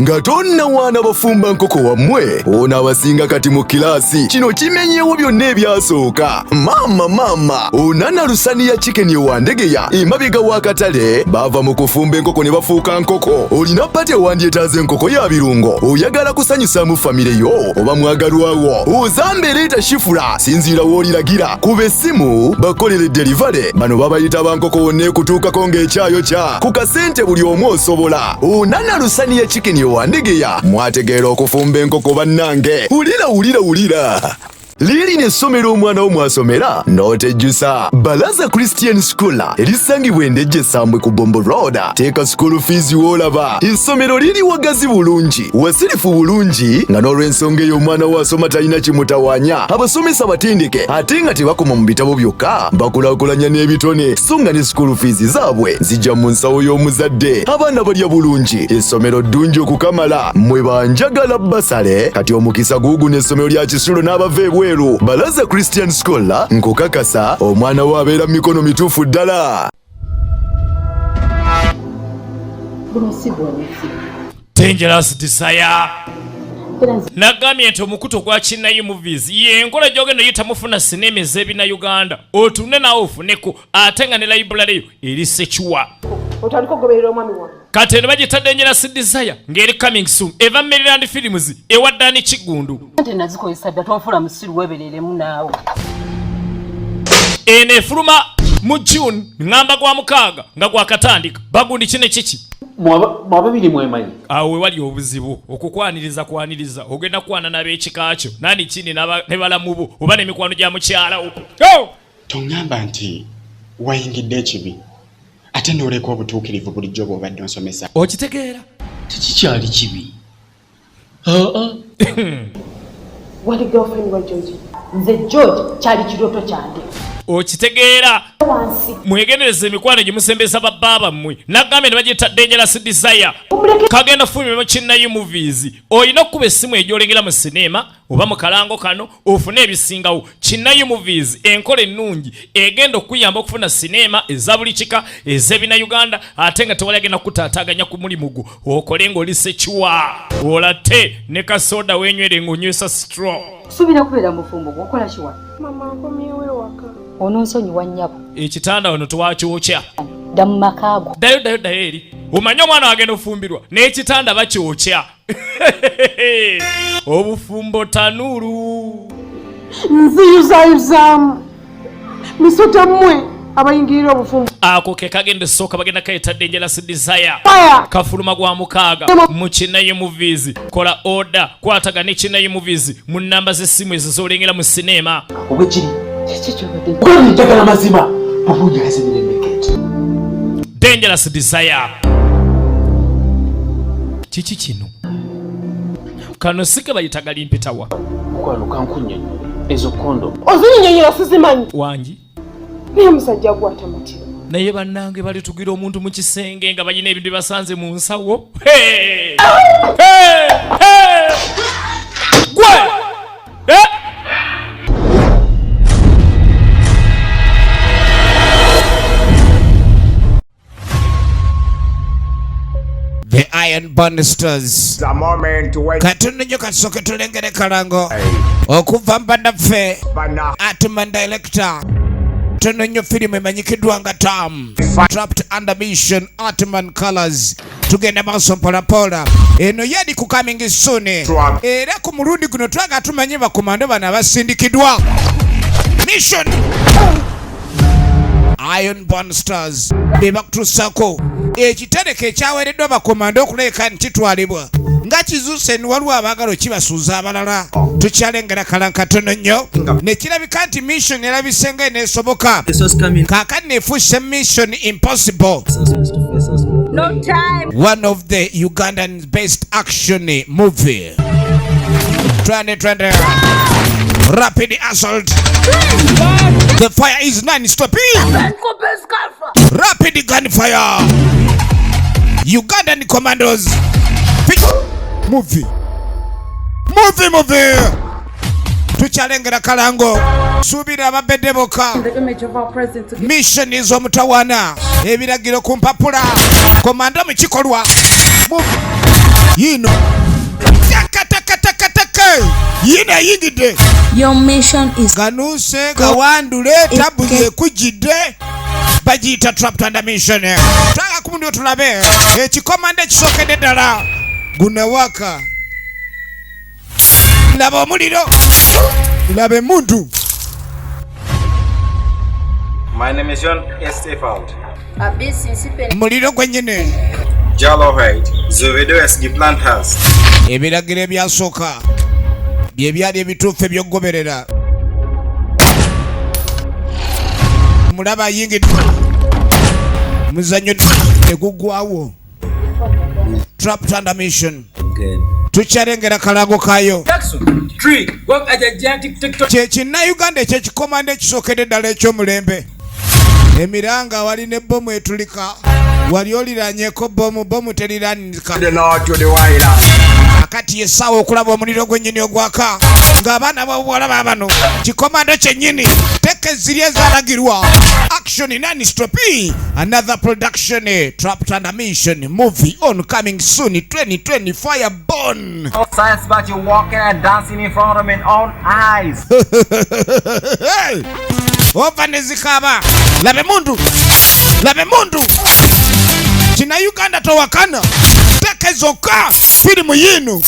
nga tonna wana bafumba nkoko wammwe onaabasinga kati mu kilasi kino kimenyeewo byonna ebyasooka. Mama onana lusani ya chicken ewandegeya emabega w'akatale bava mu kufumba enkoko ne bafuuka nkoko. Olina pati ewandyetaaza enkoko ya birungo oyagala kusanyusamu famire yo oba mwagalwawo ozambe leeta shifula sinziira w'oliragira kuba essimu bakolere derivale bano babayita bankoko wonna ekutuukako ng'ekyayo kya ku kasente buli omu osobola. Onana lusani ya chicken ewandegeya mwategeera okufumba enkoko bannange. Wulira liri n'essomero omwana wo mwasomera n'otejjusa Balaza Christian School erisangibwa Endejje Sambwe ku Bombo Road. Teeka school fees w'olaba. Essomero liri wagazi bulungi wasirifu bulungi nga n'olw'ensonga eyo omwana wo asoma talina kimutawaanya. Abasomesa batendeke ate nga tebakoma mu bitabo byokka bakulaakulanya n'ebitone so nga ne school fees zaabwe zijja mu nsawo y'omuzadde. Abaana balya bulungi essomero ddungi okukamala mmwe banjagala basale kati omukisa guugu n'essomero lya Kisulo n'abava Balaza Christian School nkukakasa omwana wo abeera mikono mituufu ddala. Dangerous Desire nagambye nti omukuto gwa Kinayi Movies yenkola gy'ogenda yitamufuna sinema ez'ebina Uganda otunde nawe ofuneko ate nga ne library yo eri Sekiwa. Otaliko goberera omwami wange. Kati ne bagita Dangerous Desire ng'eri coming soon eva Maryland Films ewaddani Kigundu. Ate nazikozesa dda tonfula musiru webereremu naawe. Ene efuluma mu June ngamba gwa mukaaga nga gwakatandika bagundi kine kiki mwababiri mwemanyi awe wali obuzibu okukwaniriza ogenda kwana n'ab'ekika kyo nani kindi ne balamubo oba n'emikwano gya mukyala tongamba nti wayingidde ekibi ate n'oleka obutuukirivu bulijjo bw'obadde onsomesa okitegeera tekikyali kibi wali girlfriend wa George nze George kyali kirooto kyange okitegeera mwegendereza emikwano gye musembesa babbaaba mmwe nagambe ne bagiyita Dangerous Desire kagenda fulumira mu Kinayi Movies olina okuba essimu egyolengera mu sinema oba mu kalango kano ofune ebisingawo. Kinayi Movies enkola ennungi egenda okuyamba okufuna sinema eza buli kika ez'ebina Uganda ate nga tewali agenda kutaataaganya ku mulimu gwo okole ng'oli Sekiwa olate ne kasoda wenywere ng'onywesa straw. Subira kubeera mufumbo gwokola kiwa mama akomyewo ewaka ononsonyiwa nnyabo ekitanda wano tewakyokya dda mu makaago dayo eri omanyi omwana wagenda ofumbirwa n'ekitanda bakyokya obufumbo tanuuru nziyuzayuzaamu misota mmwe abayingirira obufumbo ako ke kagenda esooka bagenda kayita Dangerous Desire kafuluma gwa mukaaga mu Kinayi Movies. Kola order kwataga ne Kinayi Movies mu namba z'essimu ezo z'olengera mu sinema obwekiri njagala mazima bubunyagaze mirembeketi Dangerous Desire kiki kino kano sike bayitaga limpitawa mukwano kankunnyonnyola ezo kondo ozinnyonnyola sizimanyi wangi naye musajja gwatamatira naye bannange balitugira omuntu mu kisenge nga balina ebintu basanze mu nsawo gwe The Iron Bannisters. The moment when Katundu nyo kasoke tulengere kalango okuva mbannaffe Atman Director tono nyo firimu emanyikiddwa nga Tam Trapped Under Mission Atman Colors tugenda maaso mpolampola eno yali ku coming soon era ku mulundi guno twaga tumanye bakomando bano abasindikiddwa Mission Iron Bannisters beba kutusako ekitereke ekyaweereddwa bakomando okuleka nkitwalibwa nga kizuuse waliwo abaagala kibasuuza abalala tukyalengera kalankatono nnyo nekirabika nti mission erabisenga eneesoboka kaakati neefuuse mission impossible one of the Ugandan best action movie 2020 rapid assault the fire is non-stopping rapid gunfire Ugandan commandos movie tukyalengera kalango suubira ababedde boka mission ez'omutawaana ebiragiro ku mpapula komando mu kikolwa movie yino yina yingide Your mission is ganuse gawandule tabu zekujide bagiyita trapped under mission. Twaga kumundu tulabe ekikomande kisokedde ddala gunawaka. Laba omuliro, laba emuntu. My name is John Estefeld. Muliro gwennyini. Jallowhead, the video as the plant house. Ebiragiro ebyasooka bye byali ebituufu ebyogoberera. Mulaba ayingidde muzannyo negugwawo. Trapped under mission. Tukyalengera kalago kayo. Kinnauganda ekyekikomando ekisookedde ddala ekyomulembe. Emiranga wali ne bomu etulika. Wali oliranyeko bomu teriraanika. Akati yessaawa okulaba omuliro gwennyini ogwaka ng'abaana b'obuwala baabano kikomando kyennyini teka eziri ezaalagirwa. Action non-stop. Another production, Trapped under mission movie on coming soon 2020. Fireborn. No science about you walking and dancing in front of my own eyes. Ova nezikaba. Labe mundu. Kina Uganda towakana. Teka ezoka firimu yinu.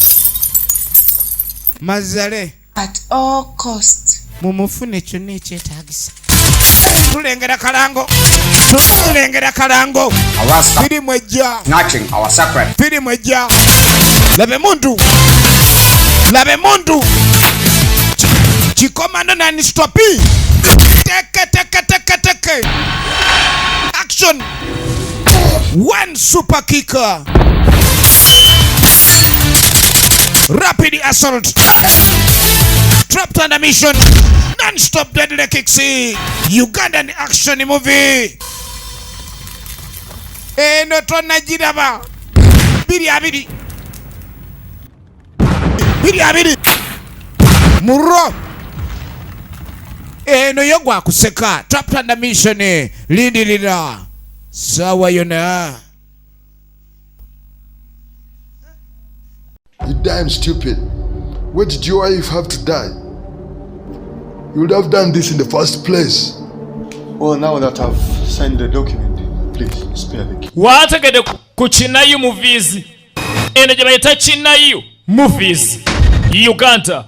Mazale. at all cost. Mumufune kyonna ekyetaagisa. Tulengera kalango. Firimu ejja. Snatching our secret. Firimu ejja. Labe mundu. Kikomando non-stop. Teke. Action. One super kicker. Rapid assault. Trapped under mission. Non-stop deadly kicks. Ugandan action movie. Eno tonna giraba. Biri abiri. Muro. Eno yogwa kuseka. Trapped under mission. Lindirira. Sawa yona. You damn stupid. Why did your wife have to die? You would have done this in the first place. Well, now that I've signed the document, please spare the key. Wategede ku Kinayu movies. Eno gye bayita Kinayu movies. Uganda.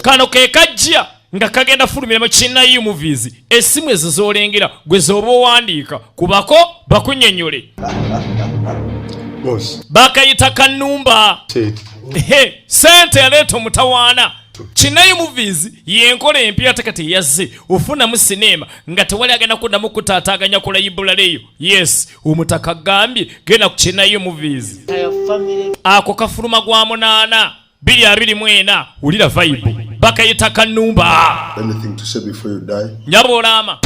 Kano ke kajja nga kagenda fulumira mu Kinayu movies. Esimu ezo zolengera gwe zoba owandiika kubako bakunnyonnyole. Boss. Bakayita Kanumba. Sente yaleeta omutawaana. Kinayu movies yenkola empya tekati yazze ofunamu sinema nga tewali agenda kuddamu kutaataaganya ku layibulale eyo. Yes, omutaka gambye genda ku Kinayu movies. Ako kafuluma gwa 8 224 ulira vibe. Bakayita Kanumba. Anything to say before you die? Nyabolama.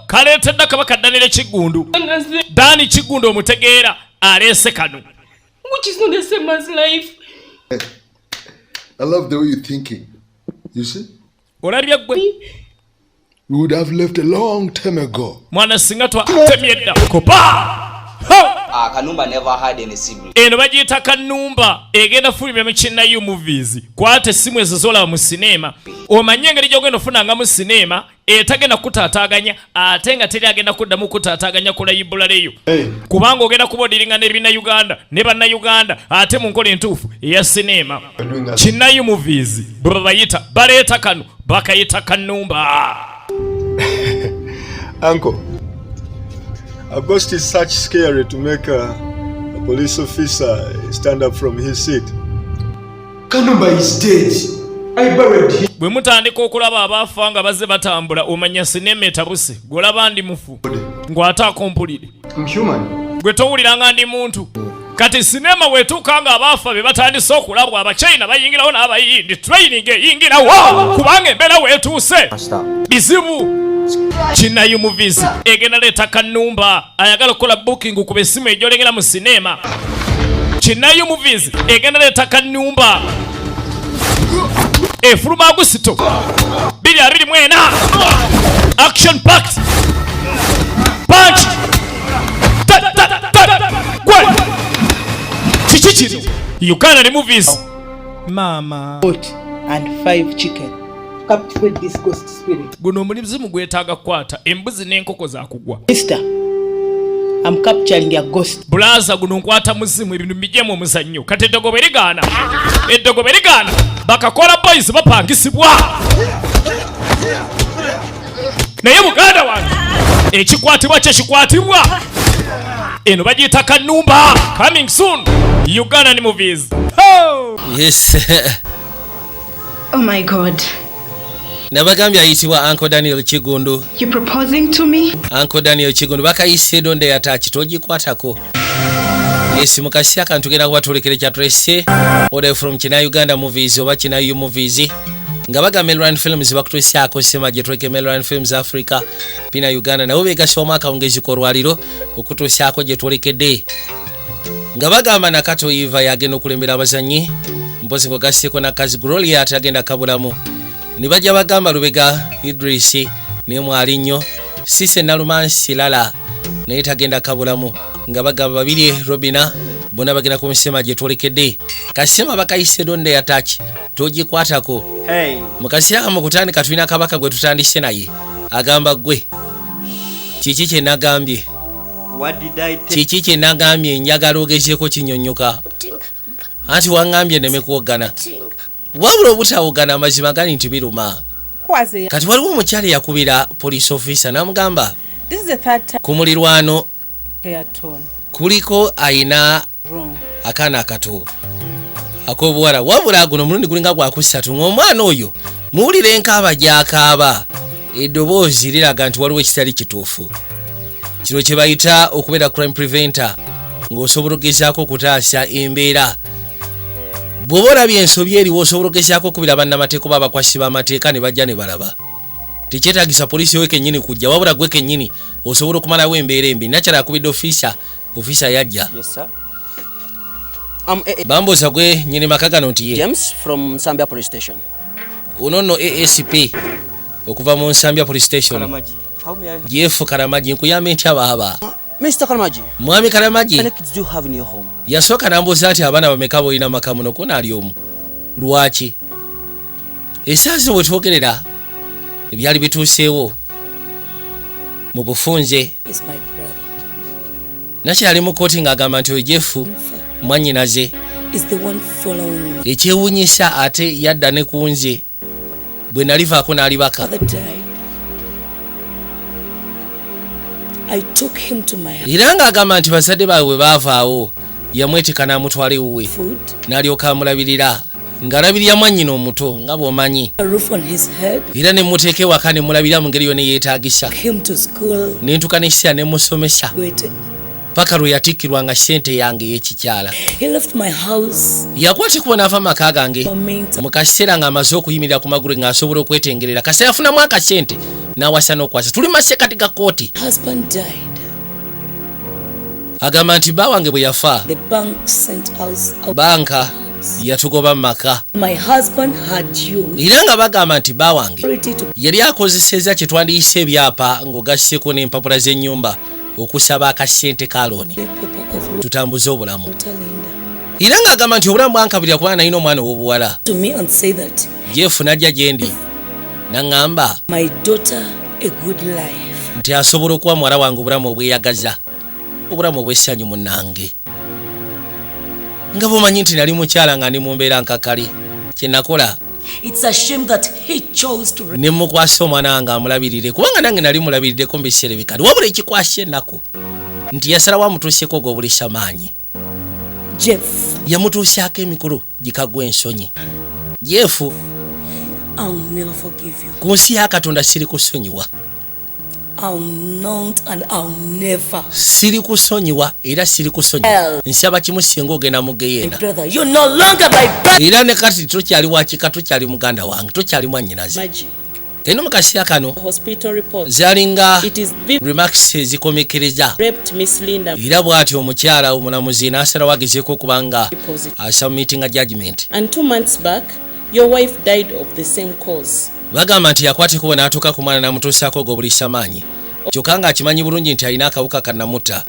Kaleetedde Kabaka Daniel Kigundu. Dani Kigundu omutegeera aleese kano. Which is not the same as life. I love the way you're thinking. You see? Olabye gwe. We would have left a long time ago. Mwana singa temyedda. Kopa! Kanumba never had any sibling. Eno bagiyita Kanumba egenda fulumira mu Kinayu movies. Kwate simu ezo zola mu sinema. Omanye engeri gy'ogenda ofunanga mu sinema etagenda kutaataaganya ate nga teri agenda kuddamu kutaataaganya ku layibulale eyo. Kubanga ogenda kubodiringa n'ebina Uganda ne bannauganda ate mu nkola entuufu eya sinema. Kinayu movies bwe bayita baleeta kano bakayita Kanumba. Uncle, a ghost is such scary to make a police officer stand up from his seat. Kanumba is dead. I buried him. Bwe mutandika okulaba abaafa nga bazze batambula omanya sinema etabuse gwolaba ndi mufu ngw'ataako mpulire. I'm human. Gwe towuliranga ndi muntu. Kati sinema wetuuka nga abaafa be batandise okulabwa abachina bayingirawo n'abayindi training eyingirawo kubanga embeera weetuuse bizibu. Kinayu movies egenda leeta Kanumba ayagala okukola booking ku besimu egyolengera mu sinema. Kinayu movies egenda leeta Kanumba efuluma Agusito 224 action packed punch kiki kino Ugandan movies mama and 5 chicken captivate this ghost spirit. Guno omulimu gwetaaga kukwata embuzi n'enkoko za kugwa. Mister, I'm capturing a ghost. Bulaza guno nkwata muzimu ebintu bijjemu omuzannyo kati eddogo berigaana bakakola boys bapangisibwa naye muganda wange ekikwatibwa kyekikwatibwa eno bagiyita kanumba coming soon Ugandan movies. Yes. Oh my God. Nabagambye ayitibwa Uncle Daniel Kigundu. You proposing to me? Uncle Daniel Kigundu bakayise donde yatachi togikwatako. Yes, mukasi akantu genda kubatolekere kya Trace order from China Uganda movies oba China U movies. Ngabaga Melrand Films bakutosyako sema je tweke Melrand Films Africa pina Uganda na ubega shoma kaongezi korwaliro okutosyako je twolekedde. Ngabagamba nakato Eva yagenda okulembera abazanyi mpozi ngo gaseko na kazi Gloria atagenda kabulamu. Nibajja bagamba Lubega Idris ne mwalinyo Sise Nalumansi Lala naye tagenda kabulamu. Ngabagamba babiri Robina bona bagenda kumusema je twolekedde. Kasema bakayise donde yatachi togikwatako. Hey. Mukasi aka mukutandika tulina kabaka gwe tutandise naye agamba gwe kiki kye nagambye. What did I tell? Kiki kye nagambye njagala ogezeeko kinyonyoka. Anti wangambye nemekuogana. Wabula obutawogana amazima gani nti biruma. Kati waliwo omukyala yakubira police officer namugamba This is the third time. Ku mulirwano Kuliko ayina akaana akato akobuwala wabula guno mulundi gulinga gwakusatu ng'omwana oyo muwulire enkaaba gy'akaaba eddoboozi liraga nti waliwo ekitali kituufu. Kino kye bayita okubeera crime preventer ng'osobola okugezaako okutaasa embeera. Bw'oba olabye ensobi eriwo osobola okugezaako okubira bannamateeka oba abakwasi b'amateeka ne bajja ne balaba. Tekyetaagisa poliisi we kennyini kujja wabula gwe kennyini osobola okumalawo embeera embi. Nakyala akubidde ofisa yajja. Yes sir. Bambuuza gwe nyini maka gano nti ye James from Nsambya Police Station. Uno nno ASP okuva mu Nsambya Police Station. Karamaji. How may I? Jeff Karamaji nkuyambe ntya baba. Mr. Karamaji. Mwami Karamaji. How many kids do you have in your home? Yasooka nambuuza ati abaana bameka boolina maka muno ko naali omu. Lwaki? Esaazi bwe twogerera ebyali bituuseewo mu bufunze. Nakyali mu kooti ng'agamba nti oyo Jeff mwannyinaze ekyewuunyisa ate yadda ne ku nze bwe nalivaako n'alibaka. Era ng'agamba nti bazadde baabwe bwe baavaawo yamwetika n'amutwala ewuwe n'alyoka amulabirira ng'alabirira mwannyina omuto nga bw'omanyi era ne muteeka ewaka ne mulabirira mu ngeri yonna yeetaagisa ne ntuuka n'ekisera ne musomesa paka lwe yatikkirwanga ssente yange ey'ekikyala. Yakwatibwa n'ava mu maka gange mu kaseera ng'amaze okuyimirira ku magulu ng'asobola okwetengerera kasa yafunamu akasente n'awasa n'okwasa. Tuli masekati ga kooti. Agamba nti bba wange bwe yafa banka yatugoba mu maka era nga bagamba nti bba wange yali akozesezza kye twandiyise ebyapa ng'ogasseko n'empapula z'ennyumba okusaba akasente ka looni tutambuze obulamu. Era ng'agamba nti obulamu bwankabirira kubanga nalina omwana ow'obuwala. Jeff najja gye ndi n'aŋŋamba nti asobola okuwa muwala wange obulamu obweyagaza obulamu obw'essanyu munnange. Nga bw'omanyi nti nali mukyala nga ndi mu mbeera nkakali kye nakola ne mukwasa omwana wange amulabirire kubanga nange nali mulabiriddeko mu biseera bikali wabula ekikwasa ennaku nti yasalawo amutuusyeko ogw'obulisa maanyi. Yamutuusyako emikulu gikagwa ensonyi. Jeff ku nsi ya Katonda siri kusonyiwa. Siri kusonyiwa era siri kusonyiwa. Nsaba kimu singa ogenda mu geyeena. Era ne kati tokyali wakika tokyali muganda wange tokyali mwannyinaze. Eno mu kaseera kano zalinga remarks ezikomekereza era bw'atyo omukyala omulamuzi n'asalawo agezeeko okubanga asubmitting judgment. And 2 months back your wife died of the same cause. Bagamba nti yakwatiko bwe n'atuuka ku mwana n'amutuusaako ogw'obulisa maanyi kyokka ng'akimanyi bulungi nti alina akawuka kannamutta.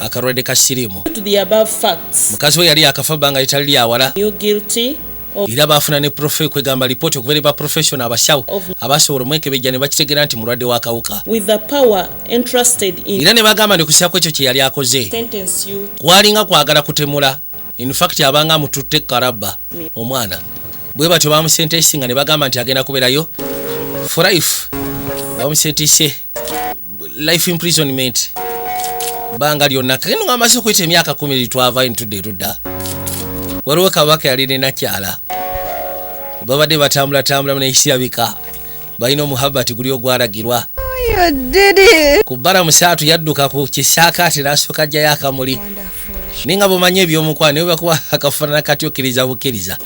akarwadde ka sirimu. To the above facts, Mukazi we yali akafa bbanga litali lyawala. you guilty Era baafuna ne kwegamba lipooti okuva eri ba professional abasawo abasobola omwekebejja ne bakitegeera nti mulwadde w'akawuka. with the power entrusted in Era ne bagamba ne kusyako ekyo kye yali akoze sentence you kwalinga kwagala kutemula. In fact abanga amututte karabba omwana. Bwe batyo bamusentesinga ne bagamba nti agenda kubeerayo for life. Bamusentise life imprisonment. Banga lyonna kagenda ng'amaze okuyita emyaka 10 litwava entudde erudda. Waliwo kabaka yali ne nakyala. Babadde batambula n'ekirabika. Balina omuhabbati guli ogwalagirwa. Ku bbala musaatu yadduka ku kisaakaate n'asooka ajjayo akamuli. Ninga bumanye ebyomukwano ne bakuba akafaanana kati okkiriza bukkiriza.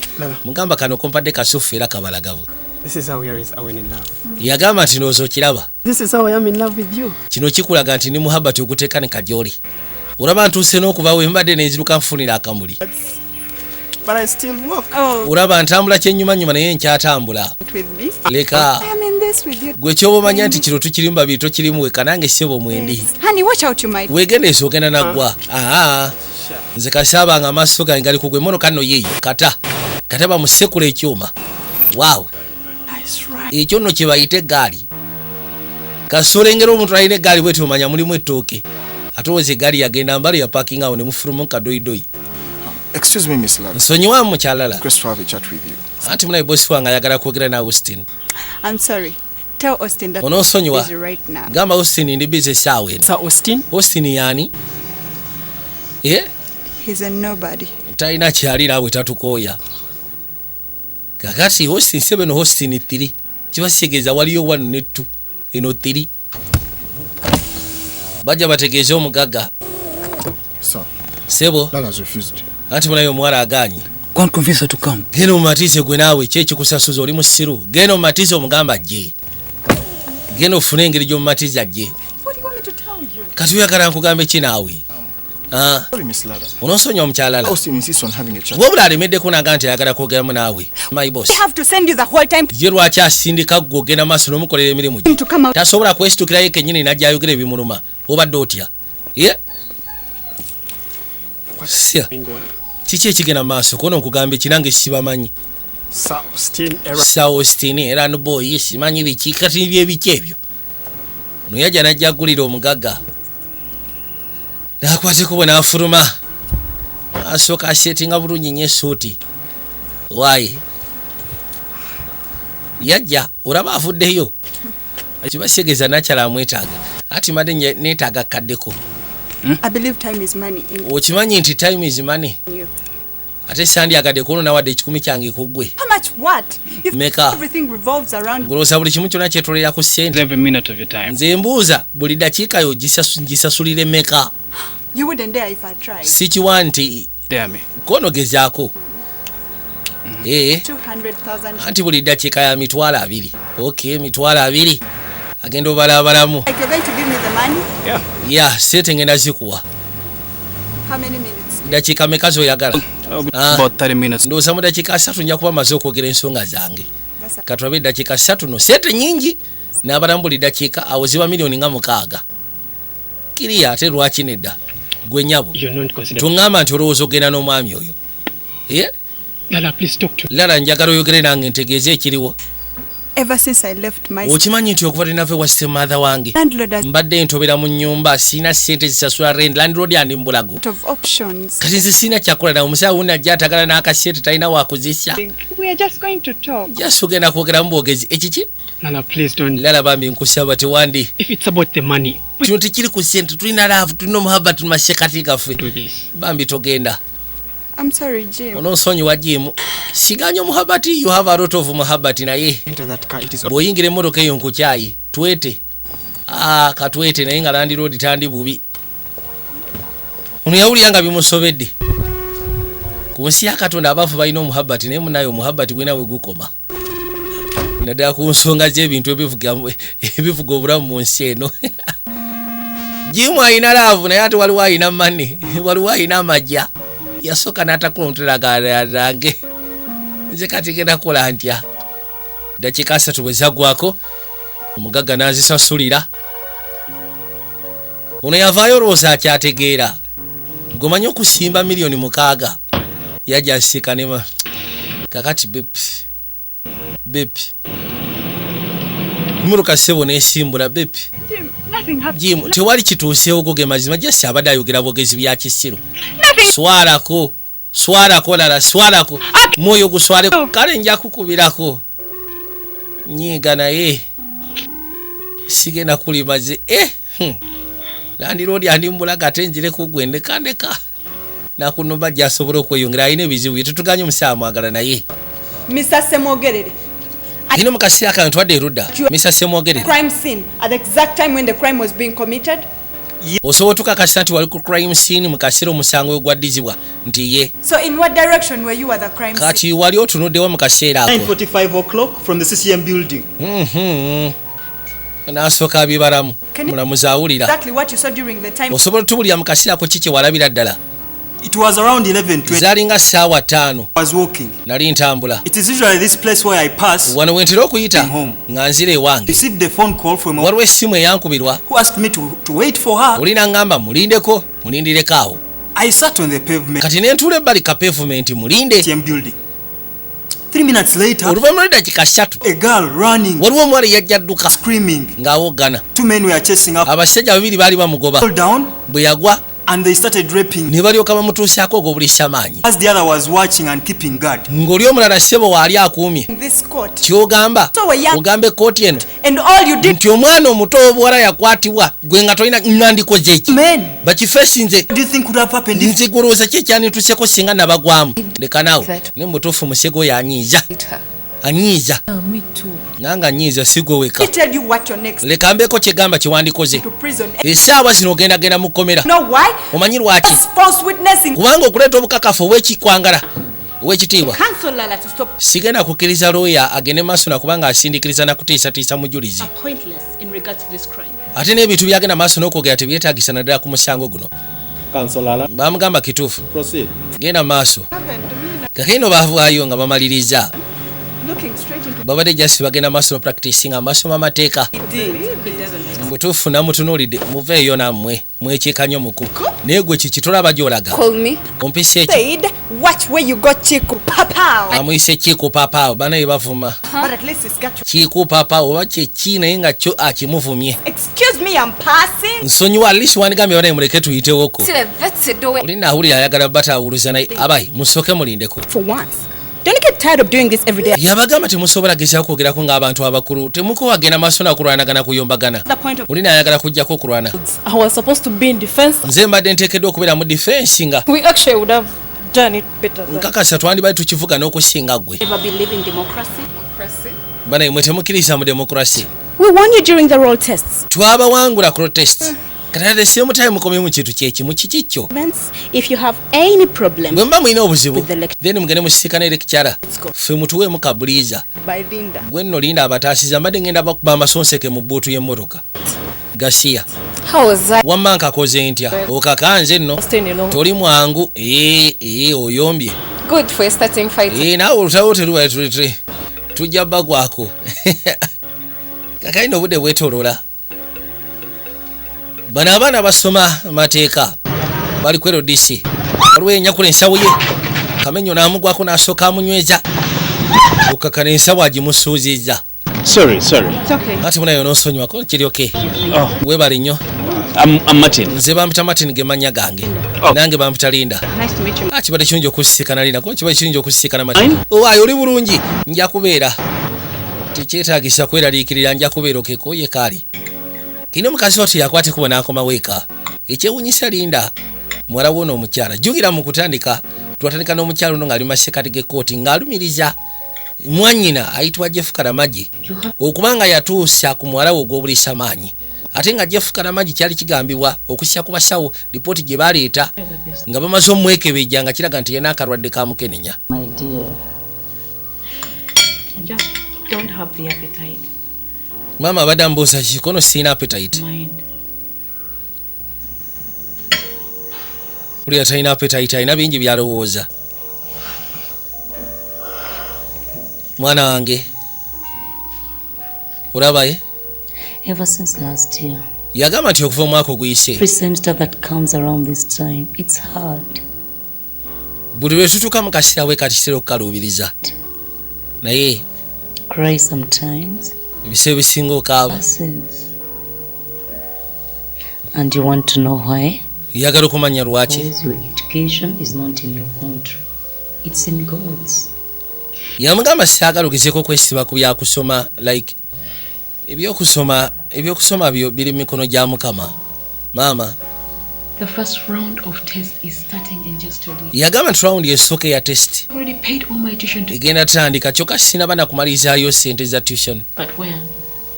Mugamba kano kompadde kasuffu era kabalagavu. This is how we are in love. Yagamba nti ndowooza okiraba. This is how I am in love with you. Kino kikulaga nti ni muhabbati oguteeka ne kajooli. Olaba ntuuse n'okubawo embadde n'enziruka nfunira akamuli. But I still walk. Olaba ntambula kyennyumanyuma naye nkyatambula. Leka. Gwe kyoba omanya nti kino tukirimu babiri tokirimu weka nange ssebo mwendi. Honey, watch out, you might. Weegendeesa ogenda naggwa. Nze kasaabanga amaaso gange gali ku gwe mono kano yeeyo kata bamusekula ekyuma. Wow. Ekyo nno kye bayita eggaali. Kasolengera omuntu alina eggaali bwetyo omanya mulimu ettooke. Ate owoza eggaali yagenda mbali ya parking awo ne mufulumu kadoyidoyi. Excuse me, Miss Lara. Nsonyiwa mukyalala. Request to have a chat with you. Anti munaye bosi wange ayagala kwogera na Austin. I'm sorry. Tell Austin that Onosonyiwa. he's right now. Gamba Austin ndi busy sawe. Sir Austin? Austin yani? He's a nobody. Talina kyalira bwe tatukooya. Kakati Austin sebe no Austin 3. Kibasegeza waliyo 1 ne 2. Eno 3. Bajja bategeeze omugagga. Sir. Sebo. Lala's refused. Anti munaye omwala aganye. Go and convince her to come. Geno mumatize gwe naawe kyekikusasuza oli musiru. Geno mumatize omugamba ajje. Geno ofune engeri gy'omumatiza ajje. What do you want me to tell you? Kati oyagala nkugambe ki naawe? Sorry, Miss Lara. Onosonya omukyalala. Austin insists on having a chat. Wabula alemeddeko naga nti ayagala kwogeramu naawe. My boss. I have to send you the whole time. Ye lwaki asindika ggwe ogenda maaso n'omukolera emirimu gye. Tasobola kwesitukirayo kennyini n'ajja ayogera ebimuluma. Obadde otya? Sya. Kiki ekigenda maaso kono nkugamba ekinange sibamanyi. Sir Austin era no boy simanyi biki kati byebiki ebyo. Ono yajja n'ajja aggulira omugagga. Nakwateko bwe n'afuluma. Asooka aseetinga bulungi nnyo essuuti. Waayi. Yajja olaba avuddeyo. Kibasegeza nakyala amwetaaga. Ati madde neetaaga kaddeko. I believe time is money. Okimanyi nti time is money. Ate sandyagadde kono nawadde ekikumi kyange ku ggwe. How much what? Meka. Everything revolves around. Ngolooza buli kimu kyonna kyetolera ku ssente. Every minute of your time. Nze mbuuza buli dakiika yo gisasulire meka. You wouldn't dare if I tried. Sikiwa nti Dare me. kono gezaako. 200,000. Anti buli dakiika ya mitwalo 2. Okay, mitwalo 2. Agenda obalabalamu. Like you're going to give me the money? Yeah, sente ngenda zikuwa. How many minutes? Dakiika meka zoyagala? About 30 minutes. Ndowooza mu dakiika 3 nja kuba maze okwogera ensonga zange. Katulabe dakiika 3 no sente nyingi. N'abalamu buli dakiika awo ziba milioni nga 6. Kiriya ate lwaki nedda? Gwe nyabo. Tuŋŋamba nti olowooza ogenda n'omwami oyo. Lala, please talk to me. Lala njagala oyogere nange ntegeeze ekiriwo. Ever since I left my Okimanyi nti okuva tenave wa stepmother wange mbadde ntobera mu nnyumba siina ssente zisasula rent landlord andi mbulago kati nze siina kyakola nawe omusawo wundi ajja atagala n'akasente talina wakuzisa just ogenda kwogeramu bwogezi ekiki Lala, please don't. Lala bambi nkusaba tewandi If it's about the money. kino tekiri ku ssente tulina laavu tulina omuhaba tumassekati gaffe bambi togenda. I'm sorry, Jim. Onosonyiwa Jim. Siganya omuhabati, you have a lot of muhabati naye. Enter that car, it is bw'oyingira emmotoka eyo nkukyayi twete. Katwete naye nga Land Road tandi bubi. Ono yawulira nga bimusobedde. Ku nsi ya Katonda abafu balina omuhabati naye munaye omuhabati gwe nawe gukoma. Naddala ku nsonga z'ebintu ebivuga obulamu mu nsi eno. Jim ayina laavu naye ate waliwo ayina mane, waliwo ayina amajja. Yasoka n'atakula omutulagala nange. Nze kati genda kukola ntya? Dakiika 3 bwe zaggwako omugagga n'azisasulira. ono yavaayo olowooza akyategeera gomanyi okusimba miliyoni 6 yajja asika nema kakati bepi muruka sebo nesimbula bepi Jim tewali kituuseewo goge mazima jasi abadde ayogera bwogezi bya kisiru swalako lala swalako mwoyo guswaleko kale nja kukubirako nyiga naye sigenda kulimaze landiroodi andimbulaga ate njire kugwendekandeka nakuno bajja asobola okweyongera alina ebizibu bye tutuganye omusawo mwagala naye Mr. Semogerere. Hino mukasiya kantu wadde erudda Mr. Semogerere. Crime scene at the exact time when the crime was being committed. Osobola tukakasa nti wali ku crime scene mukasiro omusango ogwaddizibwa nti ye. So in what direction were you at the crime scene? Kati wali otunuddewo mu kaseera ako. 9:45 o'clock from the CCM building. Nasooka abibalamu mulamuzi awulira. Exactly what you saw during the time. Osobola tubulira mu kaseera ako kiki walabira ddala. It was around 11:20. Zalinga ssaawa 5. I was walking. Nali ntambula. It is usually this place where I pass. Wano wentera okuyita nga nzira ewange. Received a phone call from a waliwo essimu eyankubirwa. Who asked me to wait for her. Olina ngamba mulindeko mulindireko awo. I sat on the pavement. Kati nentuula ebbali ka pavement mulinde. CCM building. 3 minutes later, oluvannyuma lw'eddakiika 3 a girl running, waliwo omuwala yajja dduka screaming, ng'awoggana. 2 men were chasing up. Abasajja 2 baali bamugoba. Bwe yagwa and they started raping. Ne balyoka bamutuusaako ogw'obuliisa maanyi. As the other was watching and keeping guard. Ng'oli omulala ssebo waali akuumye. Ky'ogamba ogamba ekkooti eno nti omwana omuto obuwala yakwatibwa gwe nga tolina nandikoze eki bakifeesi nze nze golowooza ki ekyanituuseko singa nabagwamu leka naawe ne mutuufu musego oyo anyiiza nanga anyiiza sigoweka leka mbeeko kyegamba kyewandikoze essaawa zino ogendagenda mu kkomera omanyi lwaki kubanga okuleeta obukakafu obw'ekikwangala ow'ekitiibwa sigenda kukkiriza looya agende maaso nakubanga asindikiriza nakutiisatiisa mujulizi ate n'ebintu byagenda maaso n'okwogera tebyetaagisa naddala ku musango guno bamugamba kituufu genda maaso kakino baavaayo nga bamaliriza babadde jasi bagenda maaso nopracticing amasoma amateeka mutuufu namutunuulidde muveeyo nammwe mwekiikanye omuku naye gwe kiki tolaba gy'olaga ompisa eki amuyise kiku papaawo banaye bavuma kiku papaawo oba kyeki naye nga kyo akimuvumye nsonyiwa atleast wandigambye banaye muleke tuyitewoko olina awulira ayagala batawuluza naye abayi musooke mulindeko. Don't you get tired of doing this every day? Yabagamba temusobola gezaako kwogerako ng'abantu abakulu temuko wagenda maaso nakulwanagana kuyombagana olina ayagala kujjako okulwana. I was supposed to be in defense. Nze mbadde nteekeddwa okubeera mu defense nga We actually would have done it better than. nkakasa twandibadde tukivuga n'okusinga gwe. Ever believe in democracy? Banaye mwe temukkiriza mu demokrasi. We won you during the roll tests. Twabawangula ku tests. Kati the same time mukomye mu kintu kyekimu kikikyo. If you have any problem, bwe mba mulina obuzibu then mugende musisinkana lecturer ffe mutuweemu kabuliiza gwe nno linda abataasiza mbadde ngenda bakuba amasonseke mu bbuutu y'emmotoka gasiya wamma nkakoze ntya okakanze nno toli mwangu oyombye naawe olutawo teruba tujja bagwako kakalina obudde bwetolola. Bano abaana basoma mateeka bali kwero DC waliwo enyakula ensawo ye kamenyo n'amugwako n'asooka amunyweza okakana ensawo agimusuuzizza. Ate munayo n'osonyiwako kiri oke weebale nnyo. Nze bampita Martin ge mannya gange nange bampita Linda. Kibadde kirungi okusisikana Linda ko kibadde kirungi okusisikana Martin. Owaayo oli bulungi nja kubeera tekyetaagisa kweraliikirira nja kubeera okeko ye kaali. Kino mukazi watu yakwate kubona akoma weka ekyewunyisa Linda muwala wono omukyala jjugira mu kutandika twatandika n'omukyala ono ng'ali masekati g'ekkooti ng'alumiriza mwanyina ayitibwa Jeff Karamagi okubanga yatuusa ku muwala we ogw'obuliisa maanyi ate nga Jeff Karamagi kyali kigambibwa okusya ku basawo lipooti gye baleeta nga bamaze omwekebejja nga kiraga nti yena akalwadde ka mukenenya. Mama abadde ambuuza kikono sina appetite. Uli atalina appetite alina bingi byalowooza. Mwana wange olaba Ever since last year yagamba nti okuva omwaka oguyise Every semester that comes around this time, it's hard. buli lwe tutuuka mu kaseera bwe katitera okukaluubiriza naye Cry sometimes. ebiseera bisinga okaaba And you want to know why? yagala okumanya lwaki Because your education is not in your country. It's in God's. yamugamba saagala ogezeeko kwesiba ku byakusoma like ebyokusoma byo biri mikono gya mukama maama The first round of test is starting in just a week. yagamba nti rawundi esooka eya test I've already paid all my tuition to egenda tandika kyokka sinaba na kumalizaayo sente za tuition But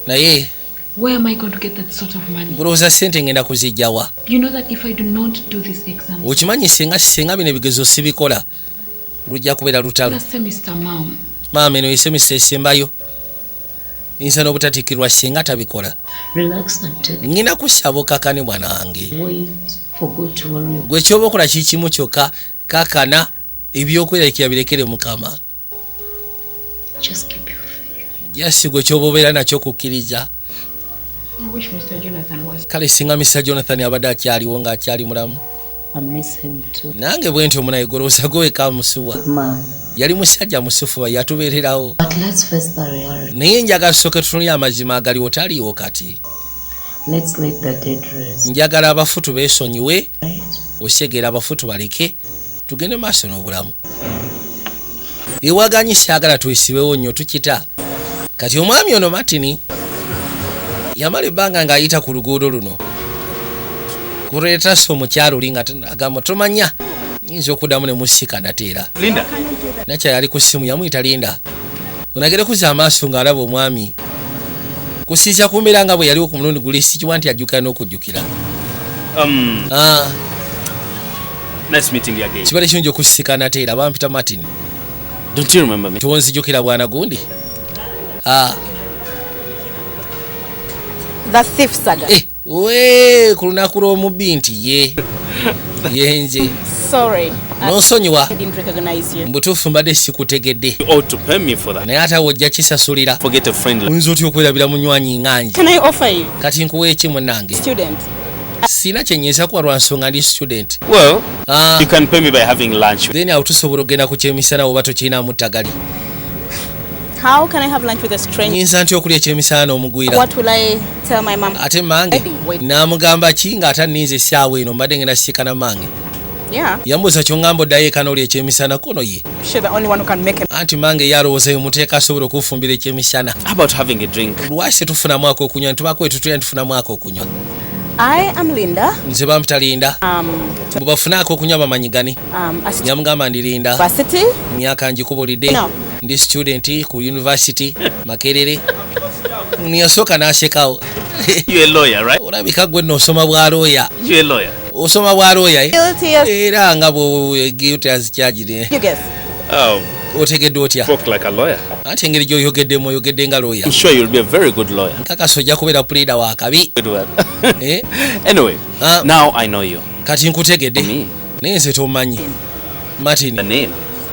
naye where am I going to get that sort of money? bulowooza sente ngenda kuzijjawa You know that if I do not do this exam, okimanyi singa bino ebigezo sibikola lujja kubeera lutalo last semester, Mom, maama eno yesemisa esembayo yinza n'obutatikkirwa singa tabikola Relax and take ngina kusaba okakane mwana wange wait for God to worry. gwe kyoba okola kikimu kyokka kakana ebyokweraliikira birekere mukama Just keep your faith. jasi gwe kyoba obeera nakyo kukkiriza I wish Mr. Jonathan was. kale singa Mr. Jonathan abadde akyaliwo ng'akyali mulamu I miss him too. nange bwe nti omunaye goloosa goweka musuwa Man. yali musajja musufu yatubeererawo But let's face the reality. naye njagala tusooke tutunulye amazima agaliwo taliiwo kati Let's let the dead rest. njagala abafutu beesonyiwe osegera abafutu baleke tugende maaso n'obulamu ewaganye saagala twesibewo nnyo tukita kati omwami ono Martin yamala ebbanga ng'ayita ku luguudo luno kureetasa omukyalo oli nga agamba tomanya nyinza okuddamu ne musika nateera Linda. nakyali ali ku ssimu yamuyita Linda onagere kuza amaaso ng'alaba omwami kusiiza ku mbeera nga bwe yaliwo ku mulundi guli sikiwa nti ajjukira n'okujjukira Nice meeting you again. kibale kirungi okusika nateera bampita Martin Don't you remember me? tonzijjukira bwana gundi The thief saga. we ku lunaku lw'omubbi nti yenze Sorry. n'onsonyiwa I didn't recognize you. mbutuufu mbadde sikutegedde You ought to pay me for that. naye ate awo ojja kisasulira Forget a friend. oyinza otya okwerabira munywanyi ŋŋanji Can I offer you? kati nkuwa eki munnange Student. sina kyenyiza kuwa lwa nsonga ndi student Well, you can pay me by having lunch. then awo tusobola okgenda ku kyemisana oba tokirinamu ttagali How can I have lunch with a stranger? nyinza nti okulya ekyemisana n'omugwira What will I tell my mom? ate mange n'amugamba ki ng'ate nninza essaawa eno mbadde ngenda sisikana mange Yeah. yambuuza kyoŋŋamba oddayo eka n'olya ekyemisana kono ye She's the only one who can make it. anti mange ye alowooza ye muteeka asobola okufumbira ekyemisana How about having a drink? lwaki tetufunamu akokunywa ntubako etutulya ntufunamu akokunywa I am Linda. nze bamuta Linda bwe bafuna akokunywa bamanyigane yamugamba ndi Linda Varsity. myaka ngikubulidde No. ndi student ku university Makerere niyasooka n'asekawo You're a lawyer, right? olabika gwe nno osoma bwa looya You're a lawyer. osoma bwa looya Guilty of. era nga guilty as charged You guess. otegedde otya Spoke like a lawyer. ate engeri gy'oyogeddemu oyogedde nga looya I'm sure you'll be a very good lawyer. kakasa ojja kubeera puliida wa kabi Good one. Anyway, now I know you. kati nkutegedde naye nze tomanyi Martin. The name?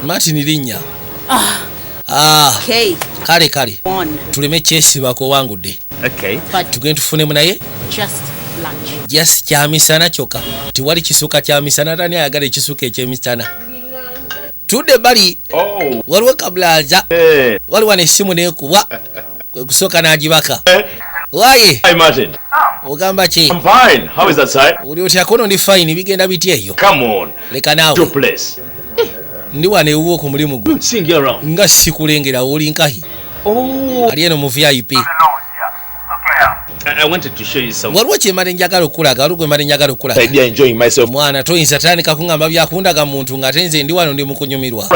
Martin linnya Okay. kale tuleme kyesibako wangudde Okay. tugende tufunemu naye Just lunch. just kyamisana kyokka tiwali kisuka kyamisana tani ayagala ekisuka ekyemisana tudde bali waliwo kabulaza waliwo nessimu nekubwa kwe kusooka n'agibaka waye ogamba ki oli otyakono ndi fine bigenda biti eyo leka naawe ndi wano ewuwo ku mulimu gwe nga sikulengera oli nkahi ali eno mu VIP I wanted to show you something. waliwo kyemale njagala okulaga waliwo gwemale njagala okulaga mwana toyinza tandika kuŋŋamba byakundaga muntu ng'ate nze ndi wano ndi mu kunyumirwa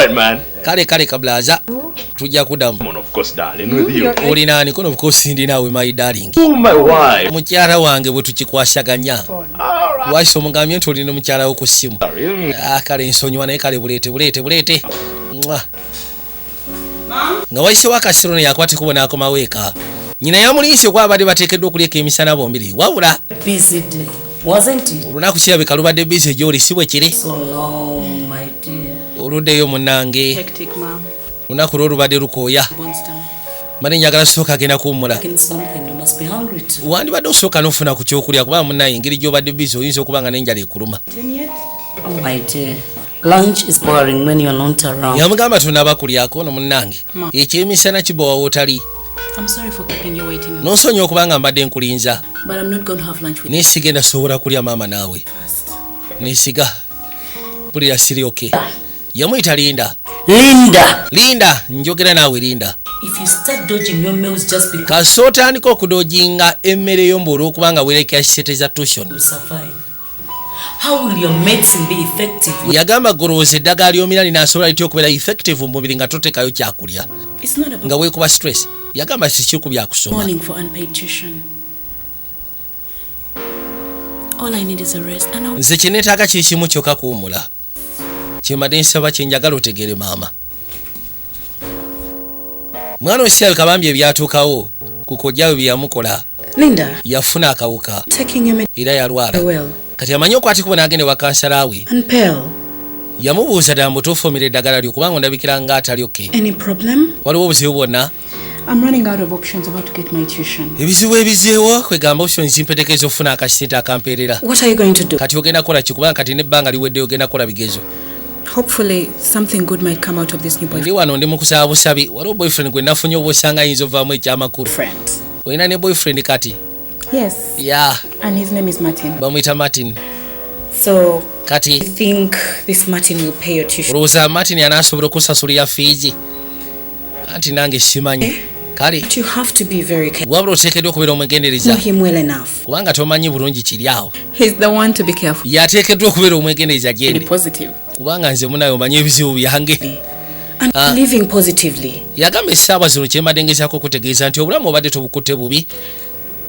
kale kabulaza tujja kuddamu oli naani kono of course ndi naawe my darling mukyala wange bwe tukikwasaganya lwaki omugambye nti olina mukyala wo ku ssimu kale nsonyiwa naye kale buleete nga wayisewo akasiro neyakwate kubona akomawo eka nyina yamuliisye okuba abadde bateekeddwa okulyeka emisana bombiri wabula olunaku kirabika lubadde bizi gyoli si bwe kiri oluddeyo munnange lunaku lwo lubadde lukooya mane njagala sooka agenda kuwummula wandibadde osooka n'ofuna ku kyokulya kuba munaye engeri gy'obadde bizi oyinza okuba nga n'enjala ekuluma yamugamba tonaba kulyako ono munnange ekyemisana kibowa wootali n'onsonyiwa okubanga mbadde nkulinza nesigenda sobola kulya maama naawe nesiga pulira sirioke yamuyita linda njogera naawe linda kasootandika okudojinga emmere yo mbu olwokubanga werekera kisete za tuition yagamba golowooza eddagala ly'omira linaasobola litya okubeera effective mu mubiri nga totekayo kyakulya nga weekuba stress yagamba sikikubya kusoma nze kyeneetaaga kiri kimu kyokka kuwummula kyembadde nsaba kyenjagala otegere maama mwana osiyawe kabambye ebyatuukawo ku kojjawe bye yamukola yafuna akawuka era yalwala kati amanyi okwatikubo n'agende wakansalawe yamubuuza ddala mutuufu omira eddagala lyo kubanga ondabikira nga atalyoke waliwo obuzibu bwonna ebizibu ebizeewo kwegamba options mpetekeeza okufuna akasente akampeerera kati ogenda kukola kikubanga kati n'ebbanga liweddeyo ogenda kukola bigezo ndi wano ndi mukusaba busabi waliwo boyfriend gwe nafunye oba osanga ayinza ovaamu ekyamakulu olina ne boyfriend kati bamuyita Martin kati olowooza Martin anaasobola okusasulira fiizi anti nange simanyi kale wabula oteekeddwa okubeera omwegendereza kubanga tomanyi bulungi kiri awo yateekeddwa okubeera omwegendereza gyendi kubanga nze munaye omanyi ebizibu byange yagamba essaawa zino kyembadde ngezaako okutegeeza nti obulamu obadde tobukutte bubi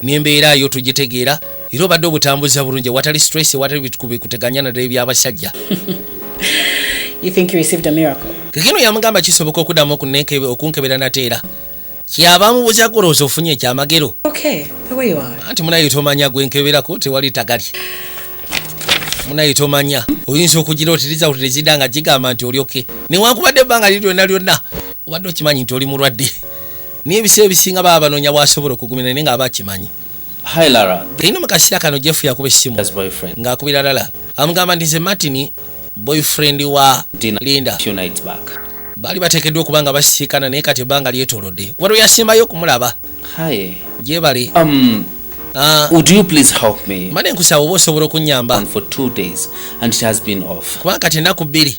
n'embeera yo tugitegeera era obadde obutambuza bulungi watali stress watali bikuteganya naddala ebyabasajja kekino yamugamba kisoboka okuddamu okunkebera nateera kyaba mubuuza golowooza ofunye ekyamagero anti munaye tomanya gwenkeberako tewali tagali munaye tomanya oyinza okugira otiriza otirezida nga gigamba nti olyoke newankubadde ebbanga liri lyonna lyonna obadde okimanyi nti oli mulwadde n'ebiseera ebisinga baba banoonya bwasobola okugumira naye nga aba akimanyi kaino mu kaseera kano Jeff yakuba essimu ng'akubira lala amugamba nti nze Martin boyfriend wa Linda baali bateekeddwa okuba nga basiikana naye kati ebbanga lyetoolodde waliwo yasembayo okumulaba gyebale would you please help me mane nkusaba oba osobola okunnyamba for 2 days and it has been off kubanga kati ennaku bbiri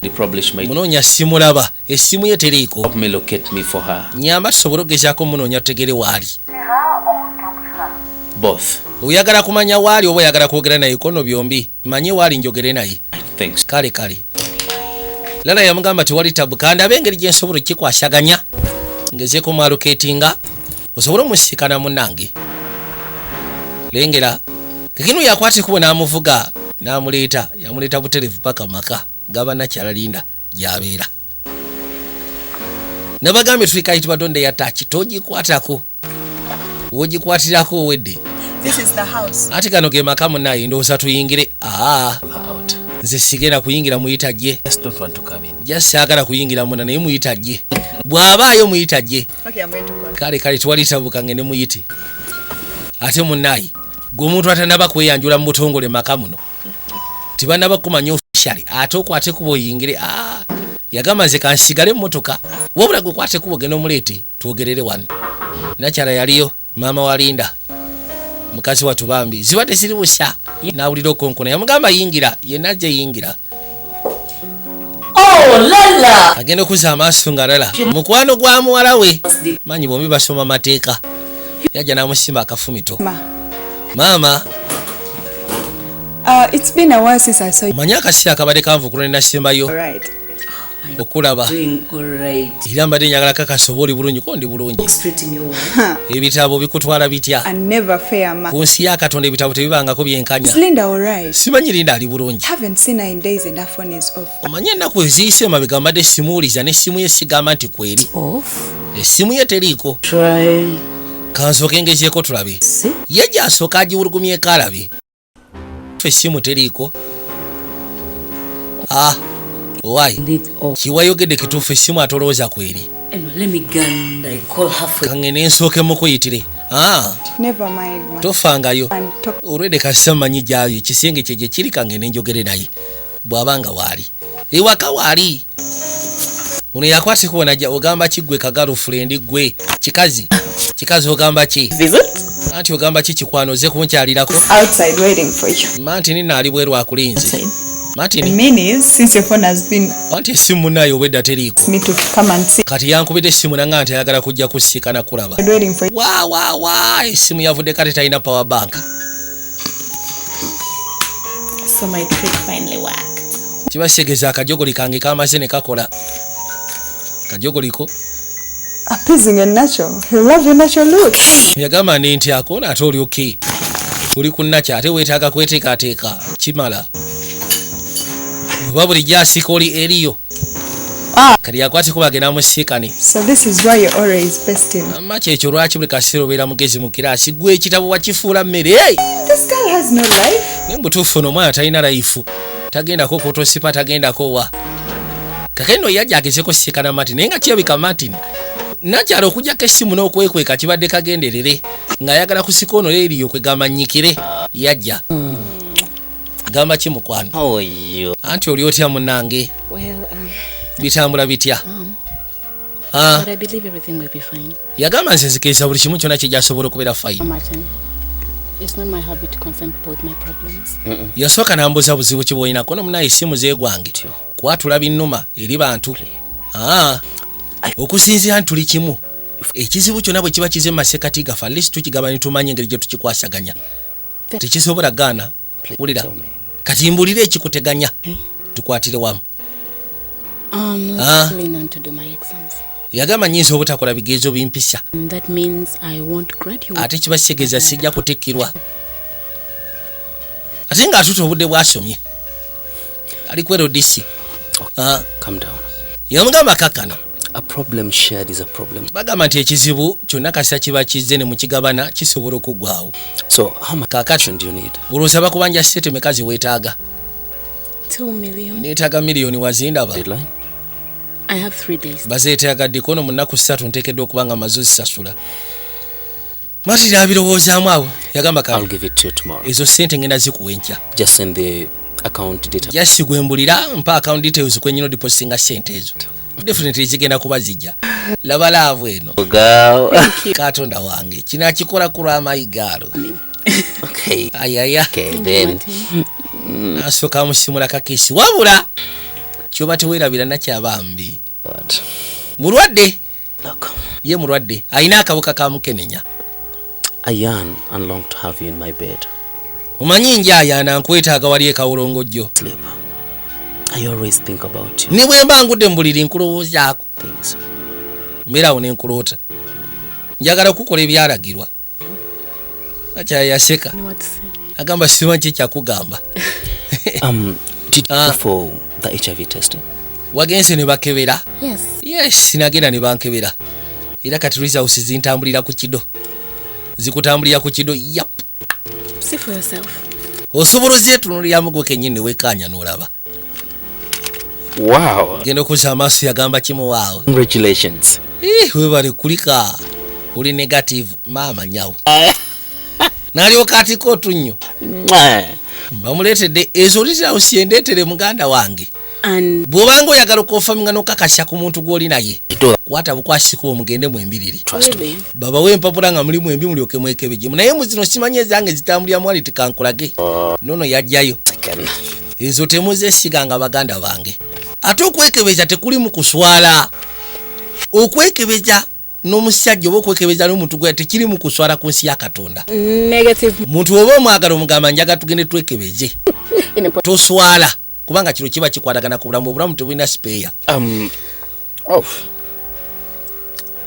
munoonya simulaba essimu ye teriiko help me locate me for her nyamba tusobole okugezaako munoonya tutegere waali both oyagala kumanya waali oba oyagala kwogera naye kono byombi manye waali njogere naye kale lala yamugamba tewali tabu kandabe engeri gye nsobola okikwasaganya ngezeeko mwaloketinga osobola omusiikana munnange lengera kekino yakwate kubo n'amuvuga yamuleeta buterevu paka maka gabanakyala Linda gyabeera nabagambye tuli kayitibwa donde yataki togikwatako wogikwatirako owedde ati kano ge maka munaye ndowooza tuyingire nze sigenda kuyingira muyita gye saagala kuyingira muna naye muyita gye bw'abaayo muyita gye kale twali tabuka ngende muyite ate munaye gweomuntu atanaba kweyanjula mu butongole maka muno tibanaba kumanya officially ate okwate kuba oyingire yagamba nze kansigale mmotoka wabula gwe kwate kuba ogenda omuleete twogerere wano nakyala yaliyo maama wa Linda mukazi watu bambi zibadde ziri busa nawulira okonkona yamugamba yingira yenna ajja yingira agenda okuza amaaso nga lala mukwano gwa muwala we manyi bombi basoma mateeka yajja n'amusimba akafumito maama manyi akaseera akabadde kanvukula ne nasembayo okulaba era mbadde njagala kakasa oli bulungi ko ndi bulungi ebitabo bikutwala bitya ku nsi ya Katonda ebitabo tebibangako byenkanya simanyi Linda ali bulungi omanyi ennaku eziyise emabega mbadde simuwuliza n'essimu ye sigamba nti kweri essimu ye teriiko kansooke ngezeeko tulabe ye gy'asooka agiwulugumyeko alabe essimu teriiko Why? Kiwayogedde kituufu essimu atolooza kweri. Let me go and I call her for Kangene nsooke mukuyitire. Never mind. Tofangayo. Olwedde kasita mmanyi gy'ali ekisenge kye gye kiri kangene njogere naye. Bw'abanga waali. Ewaka waali. Ono yakwase kubona ogamba kiggwe kagalo friend gwe. Kikazi ogamba ki? Anti ogamba ki kikwano ze kunkyalirako? Outside waiting for you. Manti nina ali bweru akulinze. The mean is, since your phone has been... Anti essimu nayo obwedda teriiko. Me to come and see. Kati yankubidde essimu nanga anti ayagala kujja kusiikana kulaba. Waiting for you. Essimu yavudde kati talina power bank. So my trick finally worked. Kibasegeza akajogoli kange kamaze ne kakola. Kajogoliko. Appeasing and natural. You love your natural look. Yagamba nti akona ate oli okay. Uli kunnacha ate weetaaga kweteekaateeka. Kimala. Oba bulijjo asiika oli eriyo. Kati yakwateko bagenda musiikane. So this is why you're always besting. Amaki ekyo lwaki buli kaseera obeera mugezi mu kiraasi gwe ekitabo wakifuula mmere. This girl has no life. Ne mbutuufu n'omwana talina life. Tagendako kotosipa tagendako wa. Kakeno yajja agezeko siikana Martin naye nga kirabika Martin. Nakyala okugyako essimu n'okwekweka kibadde kagenderere ng'ayagala kusika ono eriyo kwegamba nnyikire yajja. Gamba ki mukwano? How are you? Anti oli otya munnange? Bitambula bitya? But I believe everything will be fine. Yagamba nze nzikiriza buli kimu kyonna kijjasobola okubeera fine. Martin, it's not my habit to concern people with my problems. Yasooka n'ambuuza buzibu ki bw'olinako nomunaye essimu zeegwange kwatula binnuma eri bantu. Okusinziira nti tuli kimu. Ekizibu kyonna bwe kiba kize mu masekkati gaffe at least tukigaba ne tumanya engeri gye tukikwasaganya. Tekisobola gaana. Wulira. Kati mbulira ekikuteganya. Tukwatire wamu. Learning to do my exams. Yagamba nyinza obutakola bigezo bimpisa. That means I won't graduate. Ate kiba kitegeeza sijja kutekkirwa. Ate nga atuta obudde bwasomye. Ali kwero disi. Calm down. Yamugamba kakana. A problem shared is a problem. Bagamba nti ekizibu kyonna kasita kiba kizze ne mukigabana kisobola okuggwaawo. So how much cash do you need? Olowooza bakubanja sente mekazi weetaaga? 2 million. Neetaaga miliyoni wazindaba. Deadline? I have 3 days. Bazeetaagadde kono mu nnaku 3 nteekeddwa okuba nga maze zisasula. Martin abirowoozaamu awo yagamba kale. I'll give it to you tomorrow. Ezo sente ngenda zikuwa enkya. Just send the account details. Just gwembulira mpa account details kwenyino depositinga sente ezo. Definitely zigenda kuba zijja. Laba laavu eno. Katonda wange kino akikola ku lw'amayigaalo. Okay. Ayaya. Okay, then. Asooka amusimula kakesi wabula kyoba teweerabira nakyabambi. Mulwadde. Ye mulwadde alina akawuka ka mukenenya. I yearn and long to have you in my bed. Omanyi njayaana nkwetaaga wali ekawolongojjo. Sleep. I always think about you. Ne bwe mba ngudde mbuliri nkulowoozaako. Mbeerawo ne nkuloota. Njagala kukola ebyalagirwa. Akyayaseka. Agamba simanyi kyakugamba. Did you go for the HIV testing? Wagenze ne bakebera? Yes. Yes, nagenda ne bankebera. Era kati results zintambulira ku kido. Zikutambulira ku kido. Yap. See for yourself. Osobola zeetunuuliramu gwe kennyini weekaanya n'olaba. Wow. Genda okuza amaaso yagamba kimu waawo. Congratulations. Webale kulika. Uli negative maama nyawo. Nalyoka atiko otunnyo. Bamuleetedde ezo litirawo siyendeetere muganda wange. Bw'obanga oyagala okufaminga n'okakasya ku muntu gw'oli naye. Kwata bukwasiko omugende mu embiriri. Babawe empapula nga mulimu embi mulyoke mwekebejje. Naye mu zino simanyi ezange zitambulira mwali tikankulage. Nono yajjayo. Ezo temuzeesiga nga baganda bange. Ate okwekebeza tekuli mu kuswala. Okwekebeza n'omusajja oba okwekebeza n'omuntu gwe tekiri mu kuswala ku nsi ya Katonda. Negative. Muntu oba omwagala omugamba njaga tugende twekebeze. Toswala. Kubanga kiro kiba kikwatagana ku bulamu obulamu tebulina spare.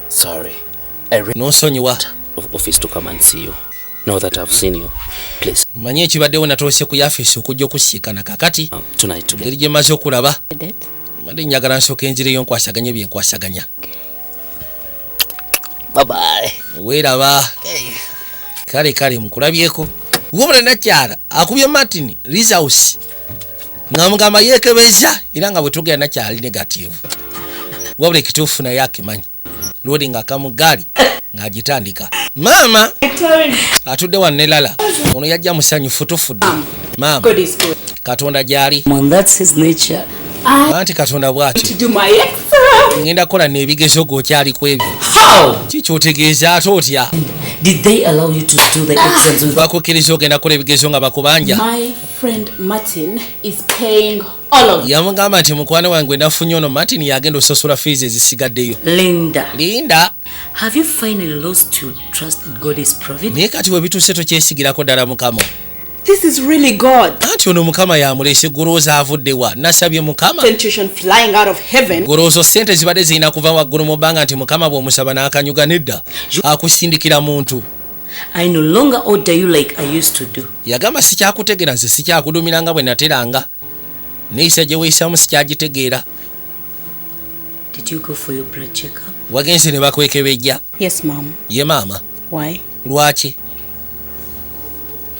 Sorry. Nosonyiwa. Office to come and see you. Now that I've seen you, please. Manye ekibaddewo natoose ku yafeesi okujja okusiikana kakati. Tonight together. Ngeri gye maze okulaba. Mbadde njagala nsooka enzireyo nkwasaganye bye nkwasaganya. Bye bye. Weeraba. Kale mukulabyeko. Wabula nakyala akubye Martin Rizhouse. Ngamugamba yekebeza era nga bwe tugenda kyali negative. Wabula ekituufu naye akimanyi. Lodi nga kamugali ng'agitandika. Maama atudde wano ne Lala. Ono yajja musanyufu tufudde. Maama Katonda gyali. That's his nature. Anti Katonda bw'ati. Ngenda kola n'ebigezo g'okyali ku ebyo. Kikyotegeeza ate otya? Did they allow you to do the exams with bakukkiriza ogenda kola ebigezo nga bakubanja? My friend Martin is paying all of it. Yamugamba nti mukwano wange nafunye ono Martin yagenda osasula fees ezisigaddeyo. Linda, have you finally lost your trust in God's providence? Naye kati bwe bituuse tokyesigirako ddala Mukama. This is really God. Anti ono Mukama yamulese golooza avudde wa? Nasabye Mukama. Temptation flying out of heaven. Goloozo sente zibadde zirina kuva waggulu mu bbanga nti Mukama bw'omusaba n'akanyuga nedda. Akusindikira muntu. I no longer order you like I used to do. Yagamba sikyakutegeera nze sikyakudumira nga bwe nateranga. Neeyisa gye weeyisamu sikyagitegeera. Did you go for your blood checkup? Wagenze ne bakwekebejja? Yes, Mom. Ye maama. Why? Lwaki?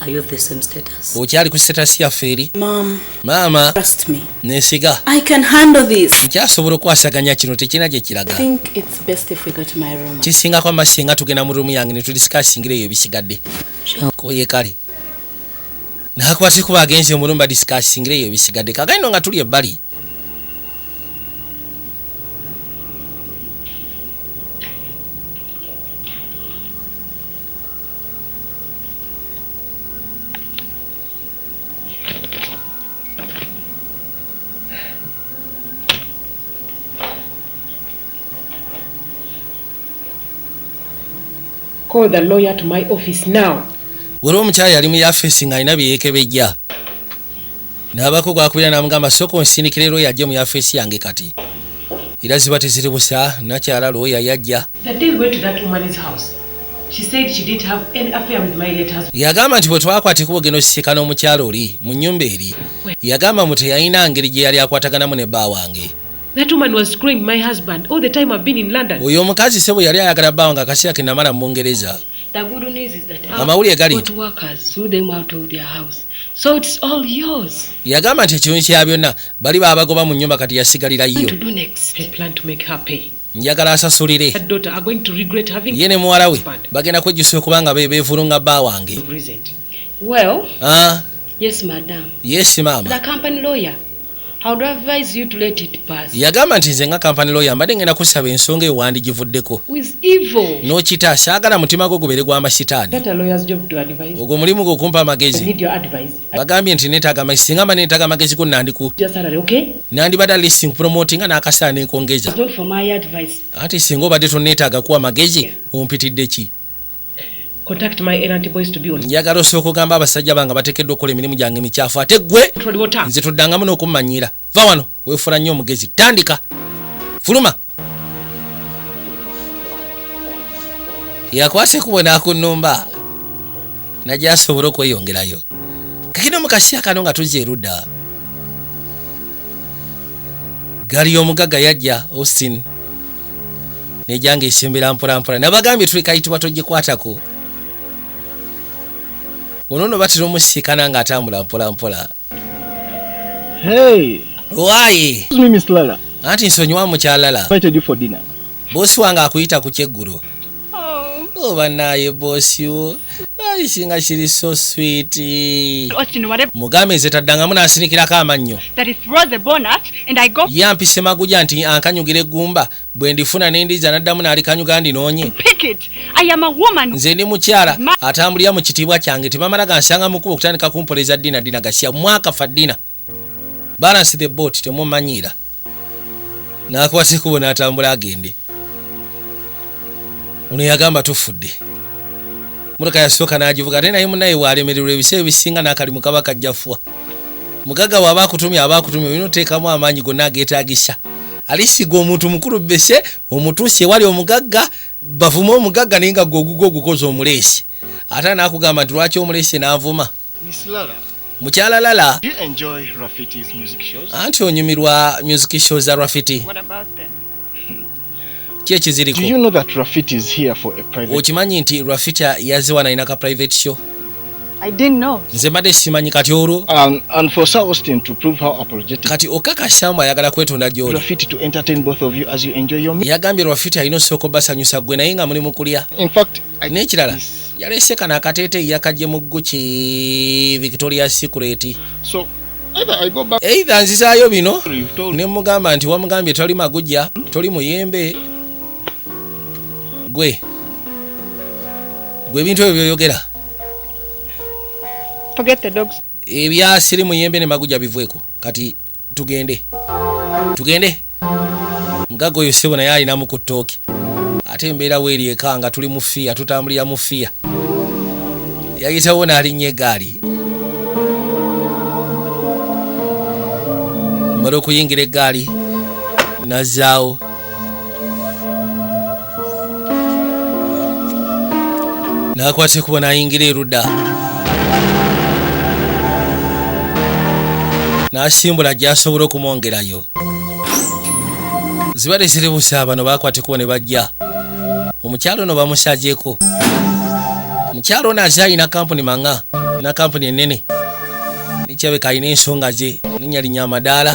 Are you of the same status? Okyali ku status yaffe eri? Mama. Trust me. Nesiga. I can handle this. Nkyasobola okwasaganya kino tekina gye kiraga. I think it's best if we go to my room. Kisingako amasinga tugenda mu rumu yange ne tudisikasingira eyo ebisigadde. Koye kale. Nakwasi kuba agenze mu rumba disikasingira eyo ebisigadde. Kagano nga tuli ebbali. Call the lawyer to my office now. Waliwo omukyala yali mu yafeesi ng'alina bye yeekebejja. N'abako gwakubira n'amugamba sooka onsindikire lawyer ajje mu yafeesi yange kati. Era ziba teziri busa, nakyala lawyer yajja. The day we went to that woman's house, she said she didn't have any affair with my late husband. Yagamba nti bwe twakwatiko ogenda osisinkana omukyala oli mu nnyumba eri. Yagamba mu teyalina ngeri gye yali akwataganamu ne bba wange. That woman was screwing my husband all the time I've been in London. Oyo omukazi sebo yali ayagala bba wange akaseera ke namala mu Bungereza. The good news is that Amawulire gali. got workers threw them out of their house. So it's all yours. Yagamba nti ekimu kya byonna bali baabagoba mu nnyumba kati yasigalira yo. What to do next? I plan to make her pay. Njagala asasulire. That daughter are going to regret having ye ne muwala we bagenda kwejjusa okubanga beevulunga bba wange. Well, Ah, yes, madam. yes mama. The company lawyer, I would advise you to let it pass. Yagamba nti nze nga kampani lawyer mbadde ngenda kusaba ensonga eyo wandigivuddeko. With evil. N'okita saagala mutima gwo gubere gw'amasitaani. That a lawyer's job to advise. Ogwo mulimu gwo kumpa I amagezi. need your advice. Bagambye nti neetaaga amagezi singa mba neetaaga amagezi go nandiku. Just salary, okay? Nandibadde listing promoting n'akasaana nenkongeza. It's not for my advice. Ati singa obadde tonneetaaga kuwa amagezi ompitidde ki? Contact my errant boys to be on. Njagala osooka ogamba abasajja bange bateekeddwa okukola emirimu gyange emikyafu ate ggwe nze tuddangamu n'okummanyira. Va wano weefula nnyo omugezi. Tandika. Fuluma. Yakwasa ekkubo n'akunnumba. Najja asobole okweyongerayo. Kakino mu kaseera kano nga tuzza erudda. Gaali y'omugagga yajja Austin. Nejjanga esembera mpolampola. Nabagambye tulikayitibwa togikwatako. Ono batira omusiikana ng'atambula mpolampola. Hey. Why? Excuse me, Miss Lala. Anti nsonyiwa mukyalala. Invited you for dinner. Bosi wange akuyita ku kyeggulo. Oba naye bosi wo. Singa kiri so sweet. Mugambe nze taddangamu n'asinikirako amannyo. That is through the bonnet and I go Yampise maguja nti ankanyugira eggumba bwe ndifuna n'endiza n'addamu n'alikanyuga ndinoonye. pick it. I am a woman. Nze ndi mukyala atambulira mu kitiibwa kyange tebamala gansanga mukubo okutandika kumpoleza dina gasya mwaka fa dina. Balance the boat temumanyira. N'akwasa ekkubo n'atambula agende. Ono yagamba tufudde. Muloka yasooka n'agivuga ate naye munnaye bw'alemererwa ebiseera ebisinga n'akalimu kaba kajjafwa. Mugagga bw'aba akutumye olina oteekamu amaanyi gonna ageetaagisa. Alisiga omuntu mukulu bbese omutuusi ewali omugagga bavume omugagga naye nga gwe ogukoze omuleesi. Ate n'akugamba nti lwaki omuleesi n'anvuma. Miss Lala. Mukyala Lala. Do you enjoy Rafiti's music shows? Anti onyumirwa music shows za Rafiti. What about them? Ki ekiziriko? Do you know that Rafiti is here for a private? Okimanyi nti Rafiti yaziwa n'alina ka private show? I didn't know. Nze mbadde simanyi kati olwo. And for Sir Austin to prove how apologetic. Kati okakashamu ayagala kwetonda gy'oli. Rafiti to entertain both of you as you enjoy your meal. Yagambye Rafiti alina osooka basanyusa gwe naye nga muli mu kulya. In fact, n'ekirala yalese kano akateeteeyi yakajje mu Gucci Victoria Secret. So either I go back. Either nzizaayo bino ne mugamba nti wamugambye toli magujja, toli muyembe. Gwe ebintu ebyo by'oyogera. Forget the dogs. Ebyasiri muyembe ne magujja bivueko. Kati tugende. Mugago oyo sebo naye alinamu ku ttooki. Ate embeera weeri eka nga tuli mu fiya, tutambulira mu fiya. Yayitawo n'alinnya eggaali. Mala okuyingira eggaali nazzaawo. N'akwata ekubo n'ayingira erudda. N'asimbula gy'asobola okumwongerayo. Zibadde ziri busa bano baakwata ekubo ne bajja. Omukyalo ono bamusagyeko. Omukyalo ono azze alina kampuni manga, alina kampuni ennene. Nikyabeka alina ensonga ze, linnya linnya amadaala.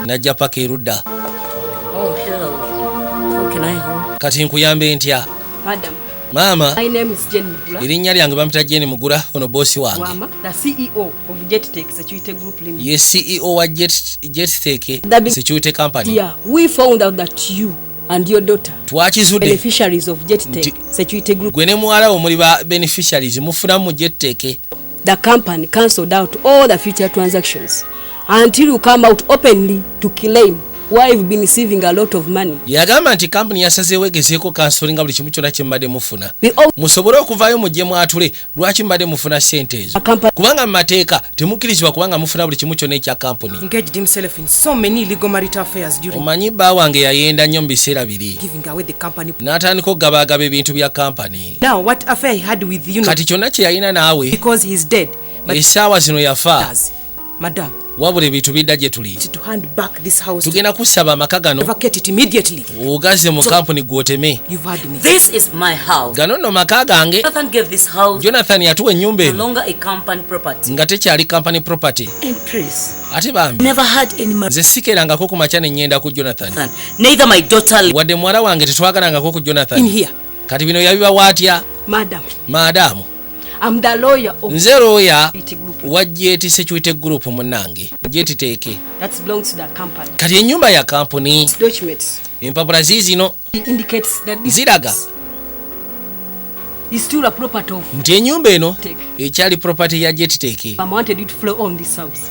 Najja paka erudda. Oh, hello. How can I help? Kati nkuyambe ntya? Madam. Mama. My name is Jenny Mugula. Erinnya lyange bamuyita Jenny Mugula, ono bosi wange. Wama, the CEO of JetTech Security Group Limited. Ye CEO wa JetTech Security Company. Yeah, we found out that you and your daughter beneficiaries of JetTech Security Group. Gwe ne muwala wo muli ba beneficiaries mufuna mu JetTech. The company cancelled out all the future transactions until you come out openly to claim why you've been receiving a lot of money. Yagamba nti company yasazeewo egezeeko kansolinga buli kimu kyonna kye mbadde mufuna. Musobole okuvaayo mujje mwatule lwaki mbadde mufuna ssente ezo. Kubanga mu mateeka temukkirizibwa kubanga mufuna buli kimu kyonna ekya company. Engaged himself in so many illegal marital affairs during. Omanyi bba wange yayenda nnyo mu biseera biri. Giving away the company. N'atandika okugabaagaba ebintu bya company. Now what affair he had with you? Kati kyonna kye yalina naawe. Because he is dead. Essaawa zino yafa. Madam. Wabula ebintu bidda gye tuli. To hand back this house. Tugenda kusaba amaka gano. Vacate it immediately. Ogaze mu company gwoteme. You've had me. This is my house. Gano nno maka gange. Jonathan gave this house. Jonathan yatuwa ennyumba eno. No longer a company property. Nga tekyali company property. And please. Ate bambi. Never had any money. Nze sikerangako ku makya ne nnyenda ku Jonathan. Neither my daughter. Wadde muwala wange tetwagalangako ku Jonathan. In here. Kati bino yabiba watya? Madam. Madam. I'm the lawyer of Nze lawyer wa Jet Security Group munnange. JetTech. That belongs to the company. Kati ennyumba ya company. Documents. Empapula ziizino. Indicates that this ziraga. Is still a property of. Nti ennyumba eno ekyali property ya JetTech. I wanted you to flow on this house.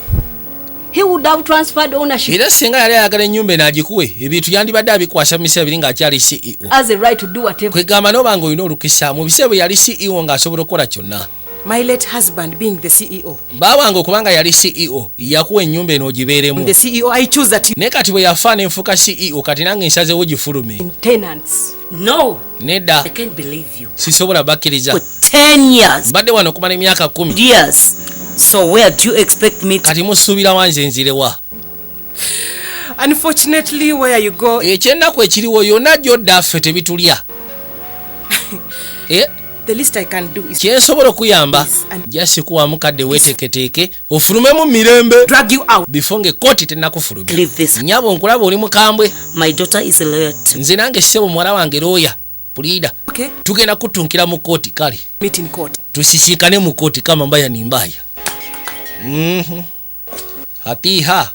He would have transferred ownership. Era singa yali ayagala ennyumba eno agikuwe ebintu yandibadde abikwasa mu biseera biri ng'akyali CEO. Has a right to do whatever. Kwegamba n'oba ng'olina olukisa mu biseera bwe yali CEO ng'asobola okukola kyonna. My late husband being the CEO. Baawange okubanga yali CEO yakuwa ennyumba eno ogibeeremu. The CEO I choose that. Naye kati bwe yafa ne nfuuka CEO kati nange nsazeewo gifulume. Tenants. No. Nedda. I can't believe you. Sisobola bakkiriza. For 10 years. Mbadde wano okumala emyaka 10. Years. So where do you expect me to? Kati musuubira wanze nzirewa. Unfortunately where you go. Ekyennaku ekiriwo yonna gy'odda ffe tebitulya. The least I can do is kyensobola okuyamba jasi kuwamu kadde weeteeketeeke ofulumemu mirembe drag you out before ng'ekkooti tennakufulumya. Nnyabo nkulaba oli mukambwe. My daughter is a lawyer. Nze nange ssebo muwala wange looya puliida. Okay. Tugenda kutunkira mu kkooti kale. Meet in court. Tusisinkane mu kkooti kama mbaya ni mbaya. Hatiha.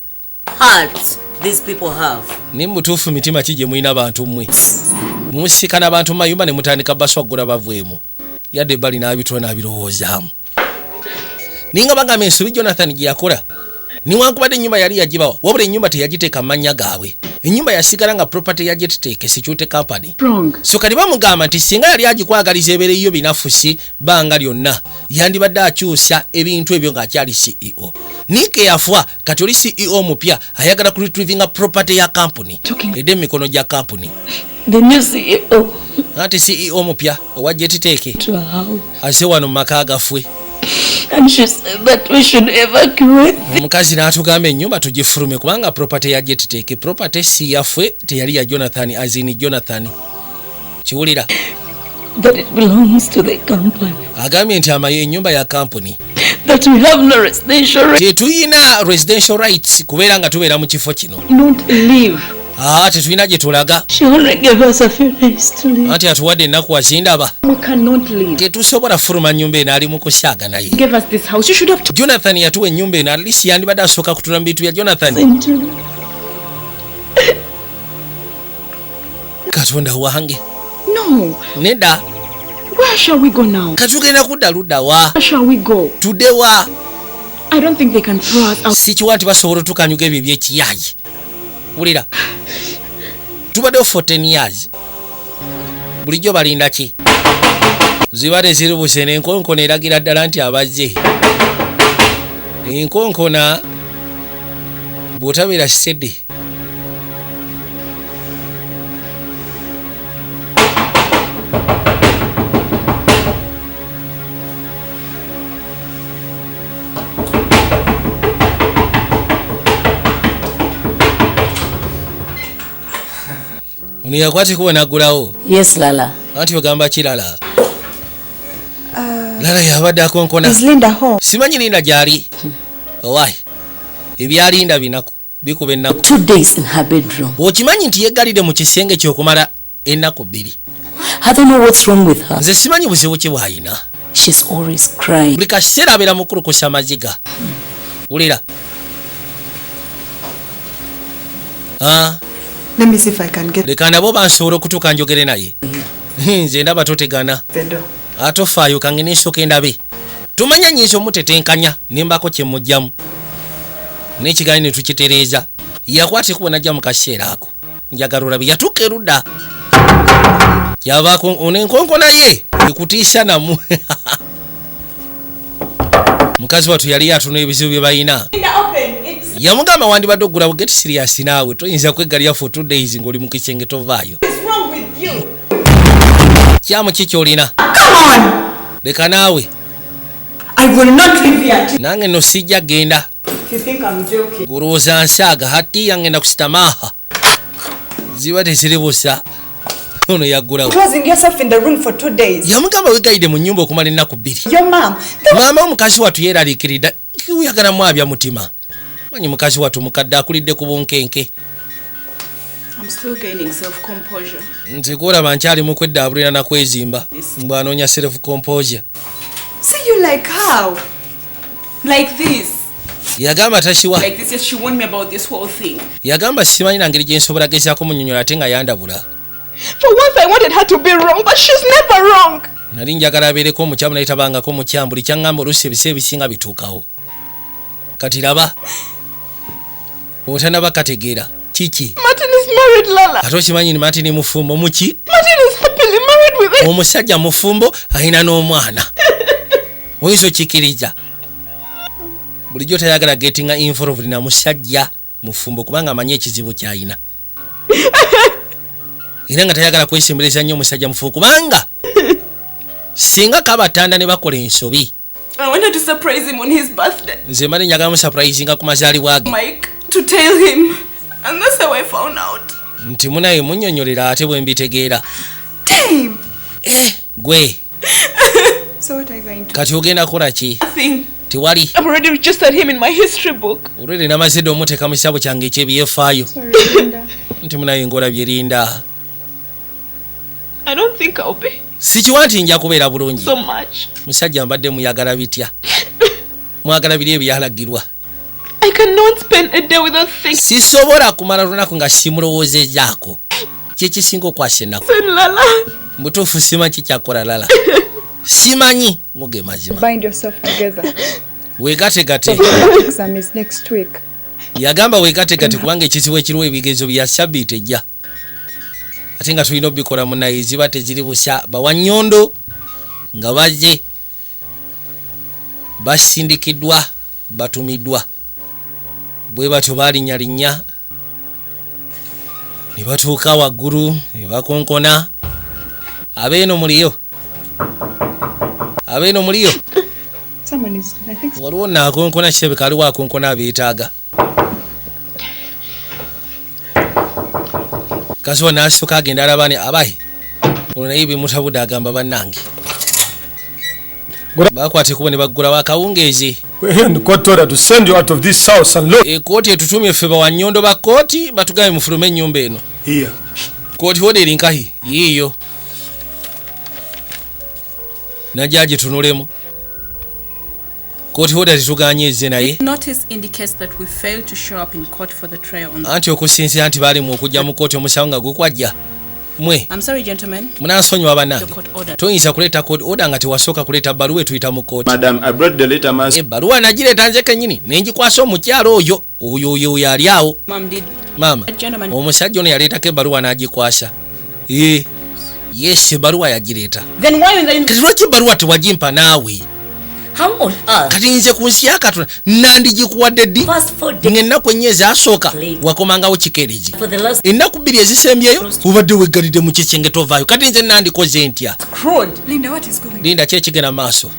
Hearts these people have. Ni mutuufu mitima ki gye mulina abantu mmwe. Musikana abantu mu mayumba ne mutandika baswaggula bavuemu. Yadde bali n'abitula n'abirowoozaamu. Ninga bagamba ensobi Jonathan gye yakola. Niwankubadde ennyumba yali yagibawa wabula ennyumba teyagiteeka mu mannya gaabwe. Ennyumba yasigala nga property ya JetTech Security Company. So kati bamugamba nti singa yali agikwagaliza ebeereyo binafusi banga lyonna yandibadde akyusa ebintu ebyo ng'akyali CEO. Nike yafa kati oli CEO mupya ayagala ku retrieving property ya company. Edde mikono gya company. The new CEO. Ate CEO mupya owa JetTech. Ase wano mu maka gaffe. And she said that we should evacuate. Omukazi n'atugamba ennyumba tugifulume kubanga property ya JetTech property si yaffe teyali ya Jonathan azini Jonathan. Kiwulira. that it belongs to the company. Agambye nti ennyumba ya company. That we have no residential rights. Tetuyina residential rights kubeera nga tubeera mu kifo kino. Don't leave. Tetulina gye tulaga. She only gave us a few days to leave. Anti atuwadde ennaku azindaba. We cannot leave. Tetusobola fuluma nnyumba eno ali mu kusaaga naye. Give us this house. You should have Jonathan yatuwa ennyumba eno, at least yandibadde asooka kutula mu bintu bya Jonathan. Katonda wange. No. Nedda. Where shall we go now? Katugenda kudda ludda wa? Where shall we go? Tudde wa? I don't think they can throw us out. Sikiwa nti basobola otukanyuga ebyo eby'ekiyaayi. Wulira. Tubaddewo 14 years. Bulijjo balinda ki? Zibadde ziribuse n'enkonkona eragira ddala nti abazze. Enkonkona bw'otabeera kisedde. Yakwati kuwe nagulawo. Yes, Lala. Anti ogamba ki Lala? Lala yabadde akonkona. Is Linda home? Simanyi Linda gyali. Why? Ebyalinda binaku bikuba ennaku. 2 days in her bedroom. Okimanyi nti yeggalidde mu kisenge ky'okumala ennaku 2. I don't know what's wrong with her. Nze simanyi buzibu ki bw'alina. She's always crying. Buli kaseera abeera mu kulukusa amaziga. Wulira. Let me see if I can get. Leka nabo bansobola okutuuka njogere naye. Nze ndaba totegana. Atofaayo kange n'ensooka endabe. Tumanya nnyinza omutetenkanya nembako kye mujjamu. N'ekigaali ne tukitereeza. Yakwate kuba najja mu kaseera ako. Njagala olabe yatuuka erudda. Kyavaako onenkonkona ye ekutiisa namu. Mukazi wattu yali yatuna ebizibu bye balina. Yamugamba wandibadde oggulawo get serious naawe toyinza kweggalira for 2 days ng'oli mu kisenge tovaayo. Kyamu ki ky'olina? Leka naawe. Nange no sijja genda. Gulowooza nsaaga hati yange na kusitamaaha. Ziba teziribusa. Ono yaggulawo. Closing yourself in the room for 2 days. Yamugamba weggayidde mu nnyumba okumala ennaku 2. Your mom. Maama omukazi wattu yeeraliikiridda. Kiyagala mwabya mutima. Manyi mukazi wattu mukadde akulidde ku bunkenke. I'm still gaining self-composure. Nze gwolaba nkyali mu kweddaabulira na kwezimba. Mbwanoonya self-composure. See you like how? Like this. Yagamba tashiwa. Like this, yes, she warned me about this whole thing. Yagamba simanyi na ngeri gye nsobola gezaako munnyonnyola ate nga yandabula. For once I wanted her to be wrong, but she's never wrong. Nali njagala abeereko omukyamu naye tabangako mukyamu. Buli kyaŋŋamba oluusi ebiseera ebisinga bituukawo. Kati laba. Otanaba kategeera. Kiki? Martin is married, Lala. Ate okimanyi ni Martin mufumbo muki? Martin is happily married with it. Omusajja mufumbo alina n'omwana. Oyinza okkikiriza. Bulijjo tayagala gettinga involved na musajja mufumbo kubanga amanyi ekizibu ky'alina. Era nga tayagala kwesembereza nnyo omusajja mufumbo kubanga singa kabatanda ne bakola ensobi. I wanted to surprise him on his birthday. Nze mali njagala musurprisinga ku mazaalibwa ge. Mike, to tell him. And that's how I found out. Nti munaye munnyonnyolera ate bwe mbitegeera. Damn. Gwe. So what are you going to? Kati ogenda kukola ki? Nothing. Tewali. I've already registered him in my history book. Olwedde namazidde omuteeka mu kisabo kyange eky'ebyefaayo. Sorry, Linda. Nti munaye ng'olabye Linda. I don't think I'll be. Sikiwa nti nja kubeera bulungi. So much. Musajja mbadde muyagala bitya? Mwagala biri ebyalagirwa. I cannot spend a day without thinking. Sisobola kumala lunaku nga simulowoozezaako. Kyekisinga okwasa ennaku. Lala. Mutuufu simanyi kikyakola Lala. Simanyi ngoge mazima. Bind yourself together. Weegategate. Exam is next week. Yagamba weegategate kubanga ekizibu ekiriwo ebigezo bya Sabbiiti ejja. Ate nga tulina obikola munaye ziba teziri busa bawannyondo nga bazze basindikiddwa batumiddwa bwe batyo baalinnyalinnya ne batuuka waggulu ne bakonkona abeeno muliyo waliwo naakonkona kirabika aliwo akonkona abeetaaga kasiwa n'asooka agenda alabane abayi Ono ibi mutabuda agamba bannange. Bakwate kubone bagula wakawungezi. And court order to send you out of this house and look. Koti etutumye feba wa nyondo ba koti batugaye mufulume nyumba eno. Here. Koti order linkahi yiyo. Na jaji tunulemu. Koti order tuganyeze naye. Notice indicates that we failed to show up in court for the trial on anti okusinzira anti bali mu okujja mu koti omusango nga gukwajja. Mwe. I'm sorry gentlemen. Munansonyiwa bannange. Toyinza kuleeta koti order nga tewasooka kuleeta baluwa tuyita mu koti. Madam, I brought the letter mas. Baluwa nagireeta nze kennyini nengikwasa omukyalo oyo. Oyo yali awo. Mama. Omusajja ono yaleetako ebbaluwa n'agikwasa. Yes, baluwa yagireeta. Then why in the kati lwaki ebbaluwa tewagimpa naawe? How on earth? Kati nze ku nsi ya Katonda nandigikuwadde ddi ng'ennaku ennya ezasooka wakomangawo kikeerezi. Ennaku bbiri ezisembyeyo obadde weggalidde mu kisenge tovaayo. Kati nze nandikoze ntya? Linda, what is going on? Linda kyekigenda maaso.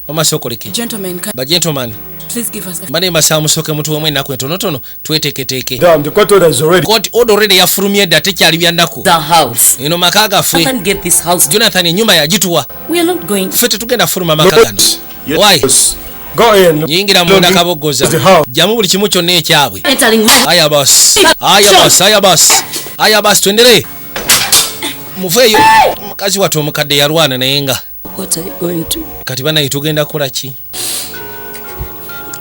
Maaso koleke. Gentlemen. Please give us a Mane masaa musooke mutuwemu ennaku entonotono tweteeketeeke. Damn, the court order is already. Court order already yafulumye dda tekyali bya nnaku. The house. Eno maka gaffe. I can't get this house. Jonathan ennyumba yagituwa. We are not going. Ffe tetugenda fuluma maka gano. Why? Go in. Yingira munda kabogoza. Jamu buli kimu kyonna ekyabwe. Aya boss. Aya boss tuendelee. Mufeeyo. Mukazi watu omukadde yalwana naye nga. What are you going to? Kati bana itugenda kola ki?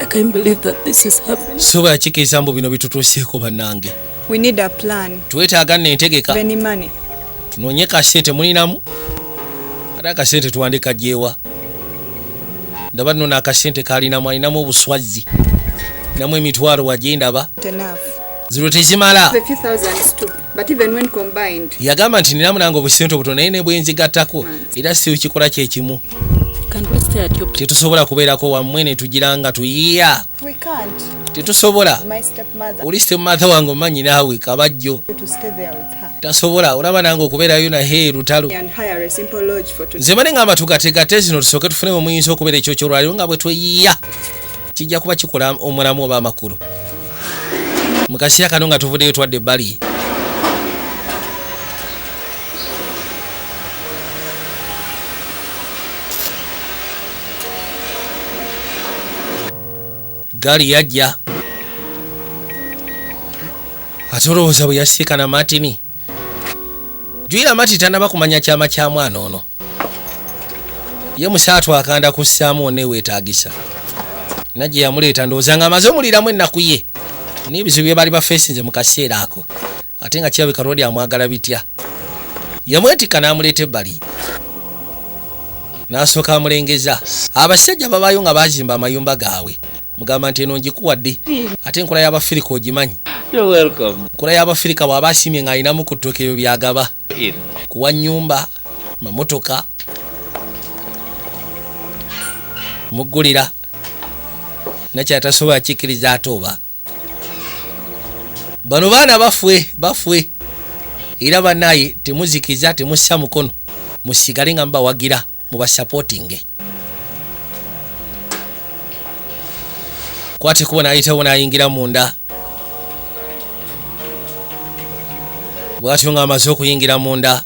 I can't believe that this is happening. Soba kikisa mbu bino bitutuuseeko bannange. We need a plan. Twetaaga n'entegeka. Any money. Tunoonye kasente mulinamu. Ate kasente tuwandika jeewa. Ndaba nno n'akasente kalinamu alinamu obuswazi. Namu emitwalo wagindaba. Enough. Zero tezimala. The few thousands too, but even when combined. Yagamba nti ninamu nange obusente obutono naye ne bwenzigattako era si kikola kye kimu. Tetusobola kubeerako wammwe ne tugiranga tuyiya. We can't. Tetusobola. My stepmother. Oli stepmother wange omanyi naawe kabajjo. To stay there with her. Tasobola olaba nange okubeerayo naye lutalo. And hire a simple lodge for today. Nze mane ngamba tugategate zino tusooke tufunemu omuyinza okubeera ekyo kyolwaliro nga bwe tweyiya. Kijja kuba kikola omulamu oba amakulu. Mu kaseera kano nga tuvuddeyo twadde ebbali. Gali yajja. Ate olowooza bwe yasiika na Martini. Juyira Mati tanaba kumanya kyama kya mwana ono. Ye musaatu akanda kussaamu oneweetaagisa. Najje yamuleeta ndowooza nga amaze omuliramu ennaku ye. N'ebizibu bye bali bafeesinze mu kaseera ako. Ate nga kirabika Roodi amwagala bitya. Yamwetikka n'amuleeta ebbali. N'asooka amulengeza. Abasajja babaayo nga baazimba amayumba gaabwe. Mugamba nti eno ngikuwadde. Ate enkola y'Abafirika ogimanyi. You're welcome. Enkola y'Abafirika bw'aba asiimye ng'alinamu ku ttooke ebyo byagaba. Kuwa nnyumba, mamotoka, muggulira. Nakyatasobola kikkiriza ate oba. Bano baana bafwe. Era bannaye temuzikiza temussa mukono. Musigale nga mubawagira mubasapootinge. Kwate kubona ayitawo n'ayingira munda. Bw'atyo ng'amaze okuyingira munda.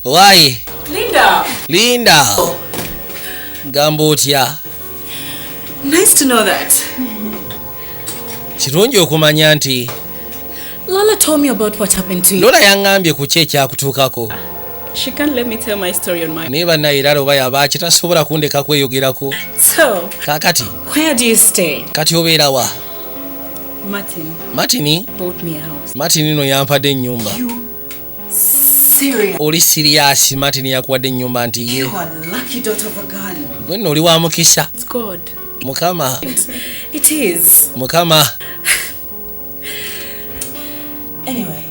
Why? Linda. Gamba otya? Nice to know that. Kirungi okumanya nti Lola told me about what happened to you. Lola yangambye ku kye ekyakutuukako. She can't let me tell my story on my own. Naye bannaye era oba yaba kitasobola kundeka kweyogerako. So, kaakati where do you stay? Kati obeera wa? Martin bought me a house. Martin no yampadde ennyumba. Serious? Oli serious? Martin yakuwadde ennyumba nti ye. You are lucky daughter of a gun. Gwe nno oli wa mukisa. It's God. Mukama. It is. Mukama. Anyway.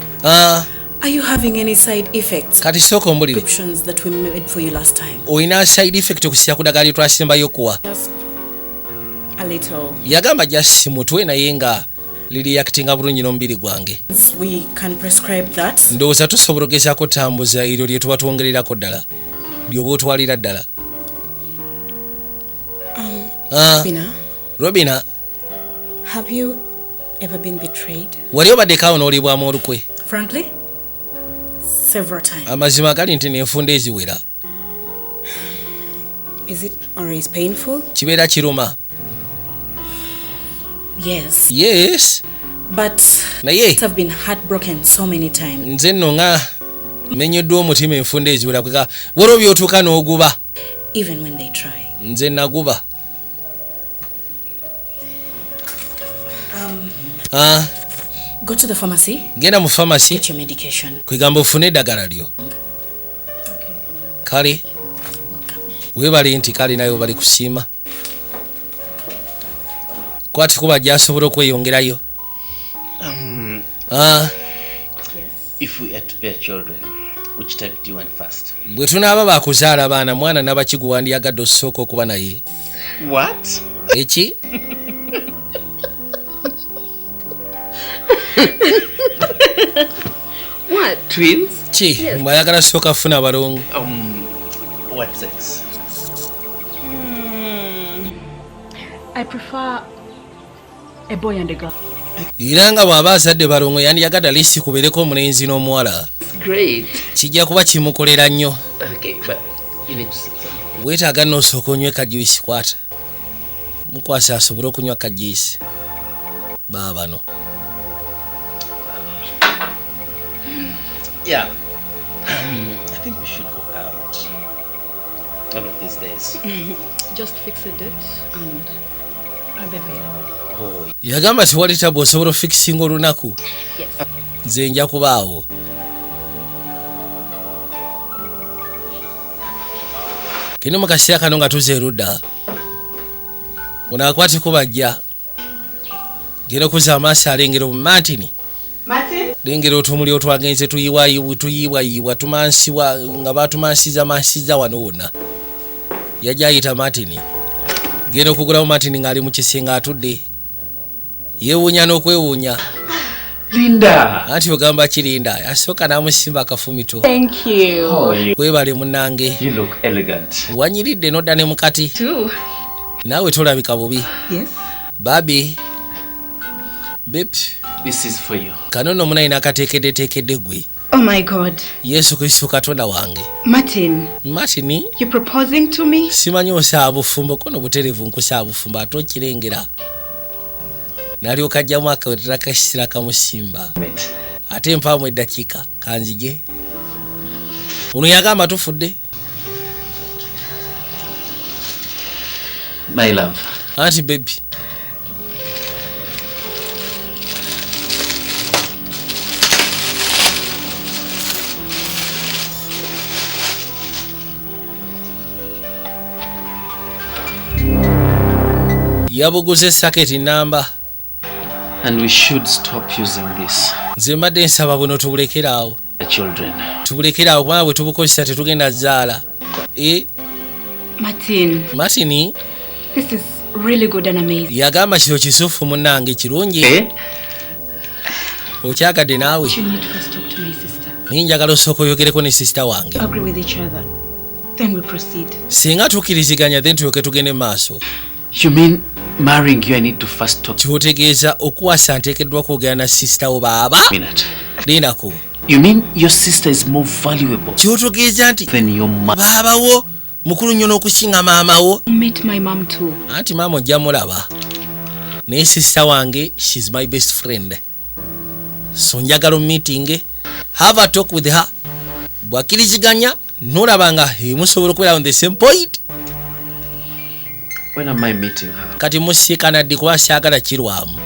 Are you having any side effects? Kati soko mbulire. Prescriptions that we made for you last time. Oyina side effect okusya kudagali twasembayo kuwa. Just a little. Yagamba just mutwe naye nga liri yakitinga bulungi n'omubiri gwange. We can prescribe that. Ndowooza tusobola ogezaako tambuza eryo lye tuba twongererako ddala. Lyoba otwalira ddala. Robina. Robina. Have you ever been betrayed? Wali obadde kawonoolebwamu olukwe? Frankly, several times. Amazima gali nti n'enfunda eziwera. Is it always painful? Kibeera kiruma? Yes. Yes. But naye I've been heartbroken so many times. Nze nno nga menyeddwa omutima enfunda eziwera kweka waliwo by'otuuka n'oguba. Even when they try. Nze naguba. Go to the pharmacy. Genda mu pharmacy. Get your medication. Kwegamba ofune eddagala lyo. Kale. Weebale nti kale nayo bali kusiima. Kwati kuba gyasobola okweyongerayo. If we are to bear children, which type do you want first? Bwe tunaaba bakuzaala abaana mwana n'abakigu wandyagadde osooka okuba naye. What? Eki? What? Twins? Ki? Mwayagala sooka funa balongo. What sex? I prefer a boy and a girl. Era nga bw'aba azadde balongo yandiyagadde liisi kubeereko omulenzi n'omuwala. Great. Kijja kuba kimukolera nnyo. Okay, but you need to sit down. Weetaaga n'osooka onywe kajuisi kwata. Mukwasa asobole okunywa kajuisi. Baabano. Yeah. I think we should go out. One of these days. Just fix a date and I'll be available. Yagamba tewali tabu osobola ofikisinga olunaku. Nze nja kubaawo. Kino mu kaseera kano nga tuze erudda. Onaakwate kubajja. Genda okuza amaaso alengera omumantini. Lengera otumuli otwagenze tuyiibwayiibwa tumansiwa nga batumansiza wano wonna. Yajja ayita Martini. Genda okugulamu Martini ng'ali mu kisinga atudde. Yeewuunya n'okwewuunya. Linda. Anti ogamba ki Linda? Asooka n'amusimba akafumito. Thank you. How are you? Weebale munnange. You look elegant. Wanyiridde n'odda ne mukati. Too. Naawe tolabika bubi. Yes. Babi. Babe. This is for you. Kano nno muna inakateekedde gwe. Oh my God. Yesu Kristo Katonda wange. Martin. Martini? You proposing to me? Simanyi osaba bufumbo kono buterevu nkusaba bufumbo ate okirengera. Nalyoka ajjamu akawetera kasisira kamusimba. Ate mpaamu eddakiika kanzige. Ono yagamba tufudde. My love. Auntie baby. Yabuguze saketi namba. And we should stop using this. Nze mbadde nsaba buno tubulekeraawo. The children. Tubulekeraawo kubanga bwe tubukozesa tetugenda zaala. Martini? This is really good and amazing. Yagamba kino kisufu munnange kirungi. Okyagadde naawe. You need to first talk to my sister. Ninjagala osooka oyogereko ne sister wange. Agree with each other. Then we proceed. Singa tukkiriziganya then tulyoke tugende maaso. You mean marrying you I need to first talk. Kyotegeeza okuwasa nteekeddwa kwogera na sister wo baaba. Linako. You mean your sister is more valuable. Kyotegeeza nti than your mother. Baaba wo mukulu nnyo n'okusinga maama wo. Meet my mom too. Anti maama ojja mulaba. Ne sister wange she's my best friend. So njagala meeting. Have a talk with her. Bwakkiriziganya nolabanga emusobola okubeera on the same point. When am I meeting her? Kati musiikana ddi kuba saagala kirwamu.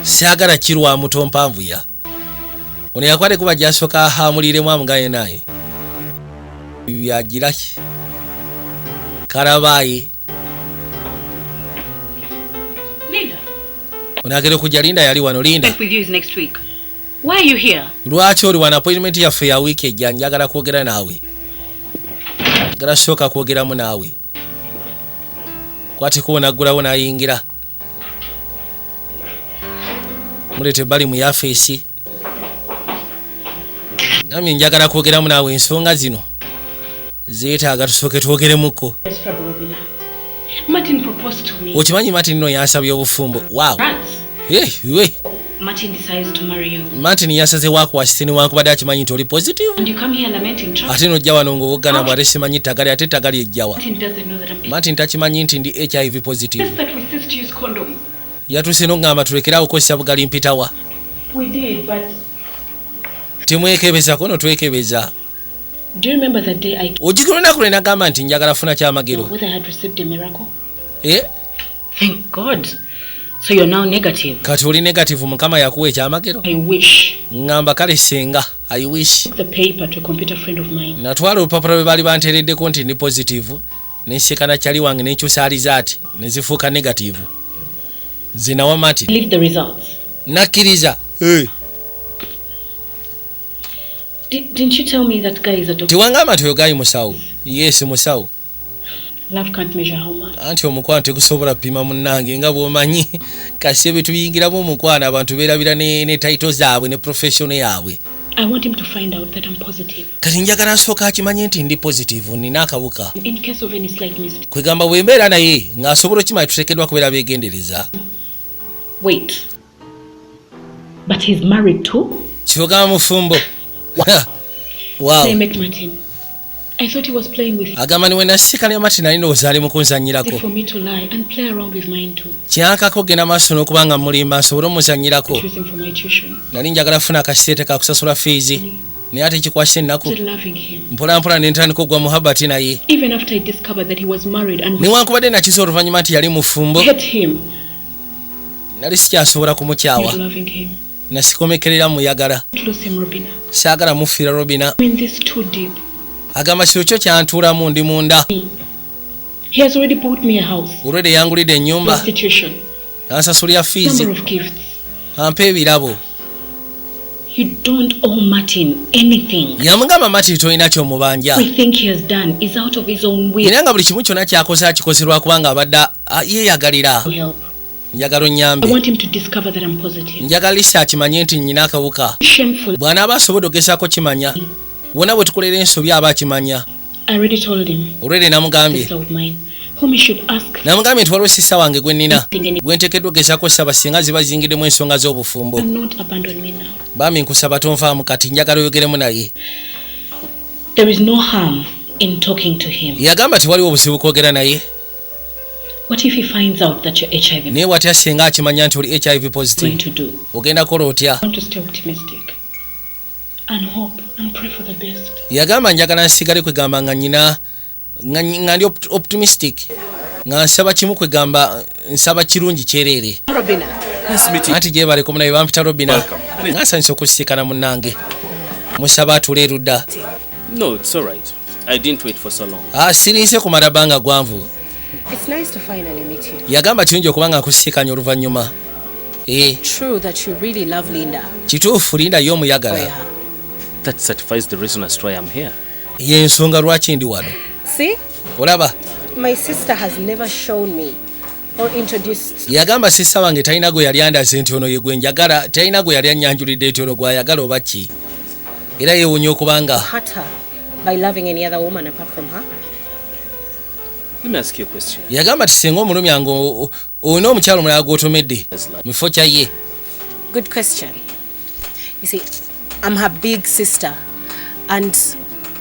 Saagala kirwamu tompanvuya. Ono yakwate kuba gyasooka ahaamuliremu amugaye naye. Byagira ki? Karabaayi. Linda. Ono agenda okujja Linda yali wano Linda. With you is next week. Why are you here? Lwaki oli wano appointment yaffe ya wiiki ejja njagala kwogera naawe. Njagala sooka kwogeramu naawe. Kwati kuona gulawo nayingira. Mulete bali mu yafeesi. Nami njagala kwogeramu naawe ensonga zino. Zeetaaga tusooke twogeremuko. Martin proposed to me. Okimanyi Martin no yansabye obufumbo. Wow. We. Martin decides to marry you. Martin yasaze wakwasitini wankubadde akimanyi nti oli positive. And you come here lamenting trust. Ate nojja wano ng'owoggana bw'ate simanyi ttagali ate ttagali ejjawa. Martin doesn't know that I'm Martin takimanyi nti ndi HIV positive. Just that we ceased to use condoms. Yatuuse n'oŋŋamba tulekerawo okukozesa bugali mpitawa. We did, but timwekebeza kono twekebeza. Do you remember that day I ojjukira olunaku lwe nagamba nti njagala funa kyamagero? whether I had received a miracle? Thank God. So you're now negative. Kati oli negative mukama yakuwa ekyamagero? I wish. Ngamba kale senga. I wish. The paper to a computer friend of mine. Natwala olupapula lwe baali banteereddeko nti ndi positive. Nensekana kyali wange n'enkyusa alizaati ne negative. Zinawa Martin. Leave the results. Nakkiriza. Didn't you tell me that guy is a doctor? Tiwangamba nti oyo gayi musawo. Yes, musawo. Love can't measure how much. Anti omukwano tegusobola pima munnange nga bw'omanyi kasi ebyo tubiyingiramu omukwano abantu beerabira ne title zaabwe ne profession yaabwe. I want him to find out that I'm positive. Kati njagala nsooka akimanye nti ndi positive nina akawuka. In case of any slight mistake. Kwegamba bw'embeera naye ng'asobola okimanyi tuteekeddwa kubeera beegendereza. Wait. But he's married too? Kyogamba mufumbo. Wow. They met Martin. I thought he was playing with you. Agamba ni wenasisikana Martin alina ozaali mu kunzannyirako. For me to lie and play around with mine too. Kyankako genda maaso n'okubanga mulimba nsobole omuzannyirako. Nali njagala funa akaseete kakusasula fees. Naye ate kikwasa ennaku. Mpolampola ne ntandika okugwa mu habati naye. Even after I discovered that he was married and newankubadde nakiza oluvannyuma nti yali mufumbo. Nali sikyasobola kumukyawa. Nasikomekerera muyagala. Saagala mufiira Robina. Agamba kiro kyo kyantuulamu ndi munda. He has already bought me a house. Already yangulidde ennyumba. Ansasulira fees. Ampa ebirabo. You don't owe Martin anything. Yamugamba Martin tolina ky'omubanja. Everything he has done is out of his own will. Era nga buli kimu kyonna kyakoze akikozerwa kubanga abadde yeeyagalira. Njagala onnyambe. I want him to discover that I'm positive. Njagala Lisa akimanye nti nnyina akawuka. Bw'anaaba asobodde okugezaako kimanya. Wonna bwe tukolera ensobi aba akimanya. I already told him. Already namugambye. Whom he should ask. Namugambye nti waliwo sista wange gwe nnina. Gwe nteekeddwa okugezaako saba singa ziba zingiddemu ensonga z'obufumbo. Not abandon me now. Bami nkusaba tonvaamu kati njagala oyogeremu naye. There is no harm in talking to him. Yagamba tiwaliwo obuzibu kwogera naye. What if he finds out that you're HIV? Naye watya singa akimanya nti oli HIV positive? Ogenda kukola otya? I want to stay optimistic and hope and pray for the best. Yagamba njagala nsigale kwegamba nga nnyina nga ndi optimistic nga nsaba kimu kwegamba nsaba kirungi kyereere. Robina. Anti gye baleko munaye bampita Robina. Nasanyusa okusisikana munnange. Musaba atule erudda. No, it's all right. I didn't wait for so long. Sirinze kumala bbanga gwanvu. It's nice to finally meet you. Yagamba kirungi okubanga nkusisikanya oluvannyuma. True that you really love Linda. Kituufu Linda y'omuyagala. That certifies the reason as to why I'm here. Y'ensonga lwaki ndi wano. See? Olaba? My sister has never shown me or introduced. Yagamba sissa wange talina gwe yali andaze nti ono ye gwe njagala, talina gwe yali annyanjulidde nti ono gw'ayagala oba ki. Era yeewuunya okubanga hurt her by loving any other woman apart from her. Let me ask you a question. Yagamba tisenga omulumya nga olina omukyalo mulala gw'otomedde mu kifo kya ye. Good question. You see, I'm her big sister and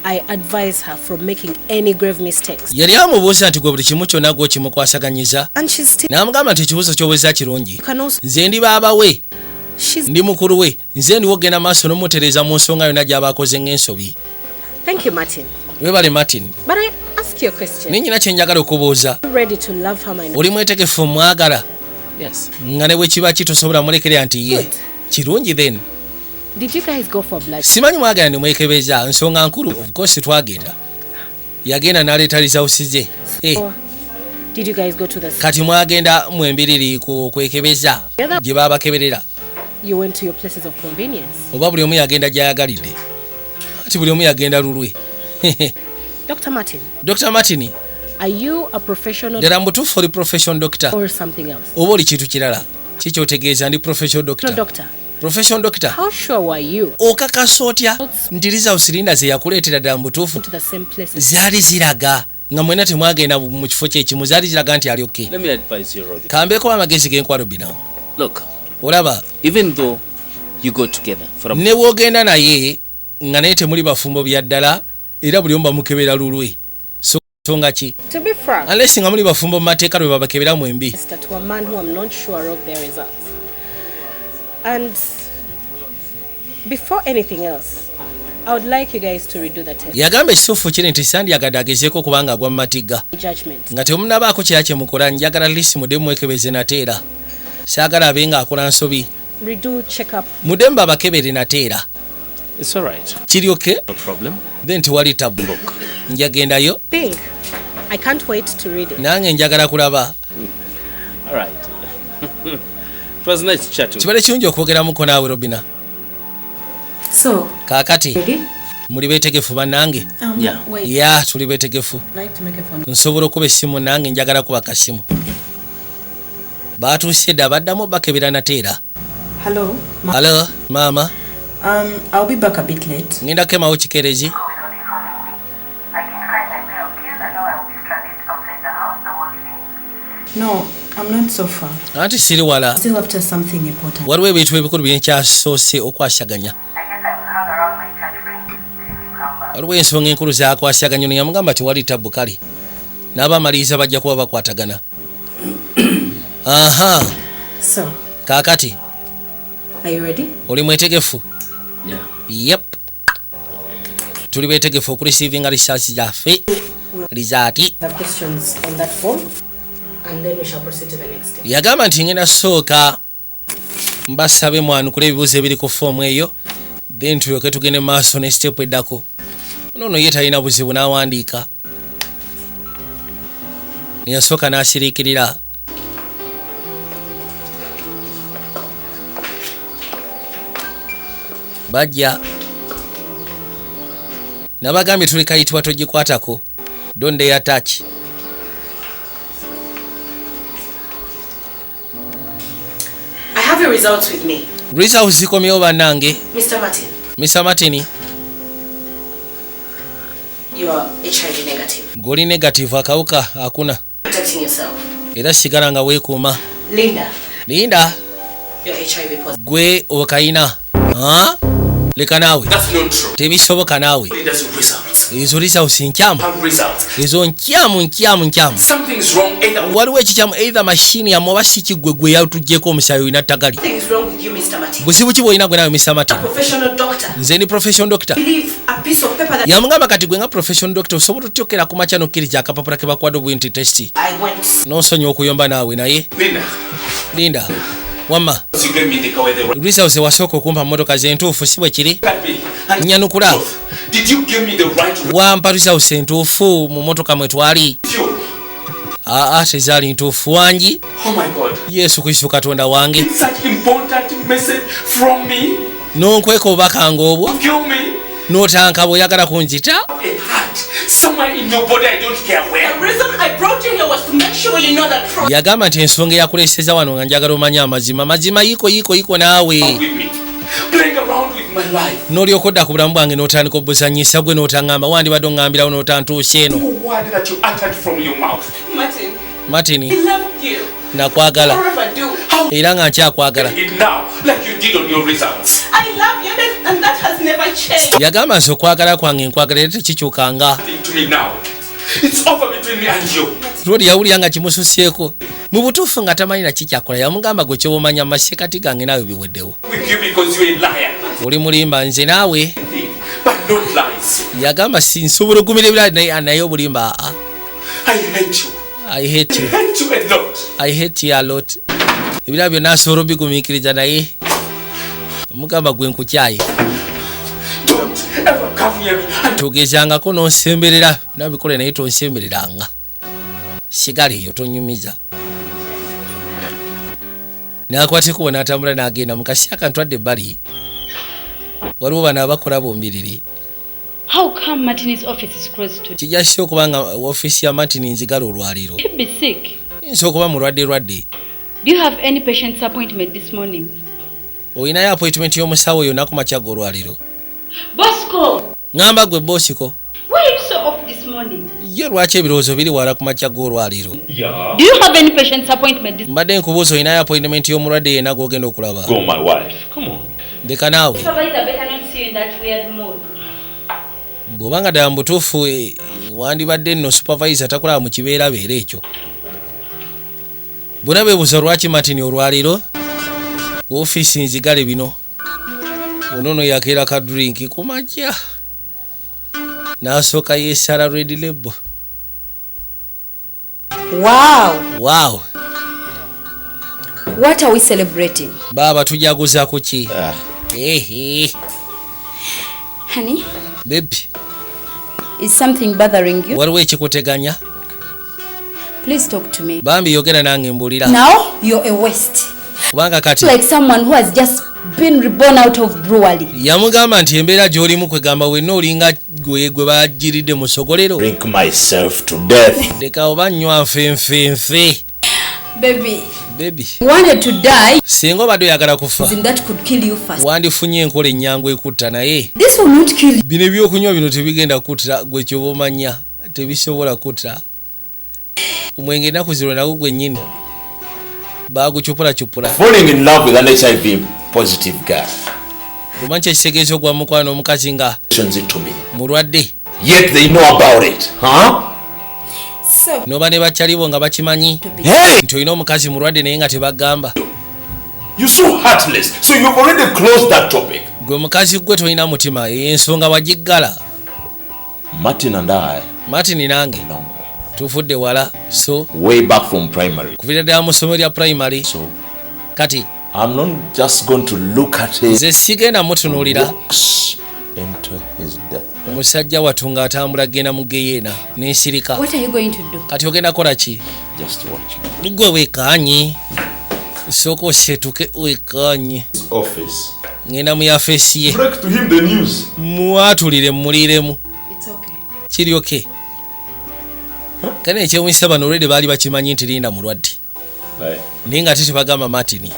I advise her from making any grave mistakes. Yali amubuuza nti gwe buli kimu kyonna gw'okimukwasaganyiza. N'amugamba nti ekibuuzo ky'obweza kirungi. Nze ndi baaba we. Ndi mukulu we. Nze ndiwo ogenda maaso n'omutereeza mu nsonga yonna gy'aba akoze ng'ensobi. Thank you, Martin. Webale Martin. But I ask you a question. Ninyina kye njagala okubuuza. Ready to love her, my oli mwetegefu omwagala? Yes. Nga ne bwe kiba kitosobola mulekerera nti ye. Kirungi then. Did you guys go for blood? Simanyi mwagala ne mwekebeza nsonga nkulu, of course twagenda. Yagenda n'aleeta results ze. Did you guys go to the kati mwagenda mwembiriri kwekebeza gye babakeberera? You went to your places of convenience. Oba buli omu yagenda gy'ayagalidde. Ati buli omu yagenda lulwe. Dr. Martin. Dr. Martin. Are you a professional? Dera mbutuufu oli professional doctor. Or something else? Oba oli kintu kirala. Kiki otegeeza ndi professional doctor? No, doctor. Professional doctor. How sure were you? Okakasa otya nti results Linda ze yakuleetera ddala mbutuufu zaali ziraga nga mwena temwagenda mu kifo kye kimu zaali ziraga nti ali okay. Let me advise you, Robin. Kambeeko amagezi g'enkwalo Robina. Look, olaba, even though you go together for a ne woogenda naye nga naye temuli bafumbo bya ddala era buli omu bamukebera lulwe. Songa ki? To be frank, unless nga muli bafumbo mu mateeka lwe babakebera mu embi. To a man who I'm not sure of their results. And before anything else, I would like you guys to redo the test. Yagamba ekituufu kiri nti sandyagadde agezeeko kubanga agwa mu matigga. Nga temunabaako kira kye mukola njagala lisi mudemu mwekebeze nateera. Saagala abe nga akola nsobi. Redo check up. Mudemu babakebere nateera. It's all right. Kiri okay? No problem. Then tewali tabu. Njagendayo. Think. I can't wait to read it. Nange njagala kulaba. All right. It was nice chatting. Kibale kirungi okwogeramuko naawe Robina. So, kaakati muli beetegefu bannange? Yeah, tuli beetegefu. Nsobola okuba essimu nange njagala kuba kasimu. Baatuuse dda baddamu bakebera nateera. Hello. Hello, mama. I'll be back a bit late. Ngenda kemawo kikerezi. No, I'm not so far. Anti siri wala. Still after something important. Waliwo ebintu ebikulu byenkyasoose okwasaganya. Waliwo ensonga enkulu zakwasaganya ono yamugamba tewali tabu kale. N'abamaliriza bajja kuba bakwatagana. Aha. So. Kaakati. Are you ready? Oli mwetegefu? Yeah. Yep. Tuli beetegefu okureceiving research gyaffe. Result. Have questions on that form. And then we shall proceed to the next step. Yagamba nti ngenda sooka mbasabe mwanukula ebibuuzo ebiri ku foomu eyo then tulyoke tugende maaso ne step eddako. Nono ye talina buzibu n'awandiika. Neyasooka n'asiriikirira. Bajja. Nabagambye tuli kayitibwa togikwatako. Don't dare touch. I have your results with me. Results zikomyewo bannange. Mr. Martin. Mr. Martin. You are HIV negative. Goli negative akawuka hakuna. Protecting yourself. Era sigala nga weekuuma. Linda. Linda. You're HIV positive. Gwe okaina. Ha? Leka naawe. That's not true. Tebisoboka naawe. Linda's results. Ezo results nkyamu. Results. Ezo nkyamu. Something's wrong either. Waliwo ekikyamu either machine ya oba si kiggwe yatugyeko omusayi olina ttagali. Something's wrong with you, Mr. Martin. Buzibu ki bw'olina gwe naawe Mr. Martin? Professional doctor. Nze ndi professional doctor. Leave a piece of paper that yamugamba kati gwe nga professional doctor osobola otyokera ku makya nokkiriza akapapula ke bakwadde obwinti test. I went. N'onsonyiwa okuyomba naawe naye. Linda. Wamma. Results wasooka okumpa mmotoka zentuufu si bwe kiri? Nyanukula. Did you give me the right to wampa results entuufu mu mmotoka mwe twali? Tezaali ntuufu wangi. Oh my God. Yesu Kristo Katonda wange. It's such important message from me. N'onkweka obubaka ng'obwo. Kill me. N'otanka bw'oyagala kunzita. Somewhere in your body, I don't care where. The reason I brought you here was to make sure you know the truth. Yagamba nti ensonga eyakuleeseza wano nga njagala omanye amazima. Mazima yiko naawe. Playing around with my life. N'olyoka odda ku bulamu bwange n'otandika obuzanyisa gwe n'otaŋŋamba wandibadde oŋŋambirawo n'otantuuse eno. The word that you uttered from your mouth. Martin. I love you. Nakwagala. Forever do. Era nga nkyakwagala. Now, like you did on your results. I love you and that has never changed. Yagamba nti okwagala kwange nkwagala era tekikyukanga. To me now. It's over between me and you. Lodi yawulira nga kimususeeko. Mu butuufu nga tamanyi na kikyakola yamugamba gwe kyobomanya masekati gange naawe biweddewo. With you because you're a liar. Oli mulimba nze naawe. But not lies. Yagamba sinsobola ogumira ebirala naye obulimba. I hate you. I hate you. I hate you a lot. I hate you a lot. Ebirala byonna asobola obigumiikiriza naye omugamba gwe nkukyaye. Tugezangako n'onsemberera nabikole naye tonsembereranga. Sigala eyo tonyumiza. N'akwateko n'atambula n'agenda mu kaseera kantwadde ebbali. Waliwo bano abakola bombiriri. How come Martin's office is closed today? Kijasi okubanga ofiisi ya Martin nzigala olwaliro. He'd be sick. Nso okuba mulwadde. Do you have any patient's appointment this morning? Oyinayo appointment y'omusawo yonna ku makya g'olwaliro. Bosco! Ngamba gwe Bosco. Why are you so off this morning? Ye lwaki ebirowoozo biri wala ku makya g'olwaliro? Do you have any patient's appointment? Mbadde nkubuuza olinayo appointment y'omulwadde yenna gw'ogenda okulaba? Go, my wife. Come on. Leka naawe. Supervisor, better not see you in that weird mood. Bw'obanga ddala mu butuufu wandibadde nno supervisor takulaba mu kibeerabeera ekyo. Bonna beebuuza lwaki Martin olwaliro? Woofiisi nzigale bino. Ono yakeera ka drink ku makya. N'asooka yeesala red label. Wow. Wow. What are we celebrating? Baba tujaguza ku ki? Honey? Baby. Is something bothering you? Waliwo ekikuteganya? Please talk to me. Bambi yogera nange mbulira. Now you're a waste. Kubanga kati like someone who has just been reborn out of brewery. Yamugamba nti embeera gy'olimu kwegamba wenna olinga gwe bagiridde mu ssogolero. Drink myself to death. Leka oba nnywa nfe. Baby. You wanted to die. Singa obadde oyagala kufa. That could kill you first. Wandifunye enkola ennyangu ekutta naye. This will not kill you. Bino ebyokunywa bino tebigenda kutta gwe kyoba omanya. Tebisobola kutta. Omwenge ennaku ziro nagwo gwennyini. Bagucupula. Falling in love with an HIV positive guy. Omanyi ekitegeezo gwa mukwano omukazi nga mulwadde. Yet they know about it. Huh? So, noba ne bakyalibo nga bakimanyi nti olina omukazi mulwadde naye nga tebagamba. You're so heartless. So you've already closed that topic. Gwe mukazi gwe tolina mutima ensonga wagiggala. Martin nange tufudde wala so way back from primary. Kuvira ddala mu ssomero lya primary. So kati I'm not just going to look at his nze sigenda mutunuulira into his death. Omusajja wattu ng'atambula genda mu geyeena n'ensirika. What are you going to do? Kati ogenda kola ki? Just watch. Gwe weekaanye. Sooka osetuke weekaanye. Office. Ngenda mu yafeesi ye. Break to him the news. Mwatulire muliremu. It's okay. Kiri okay. Kane ekyewuunyisa bano olwedde baali bakimanyi nti linda mulwadde. Naye nga ate tebagamba Martin.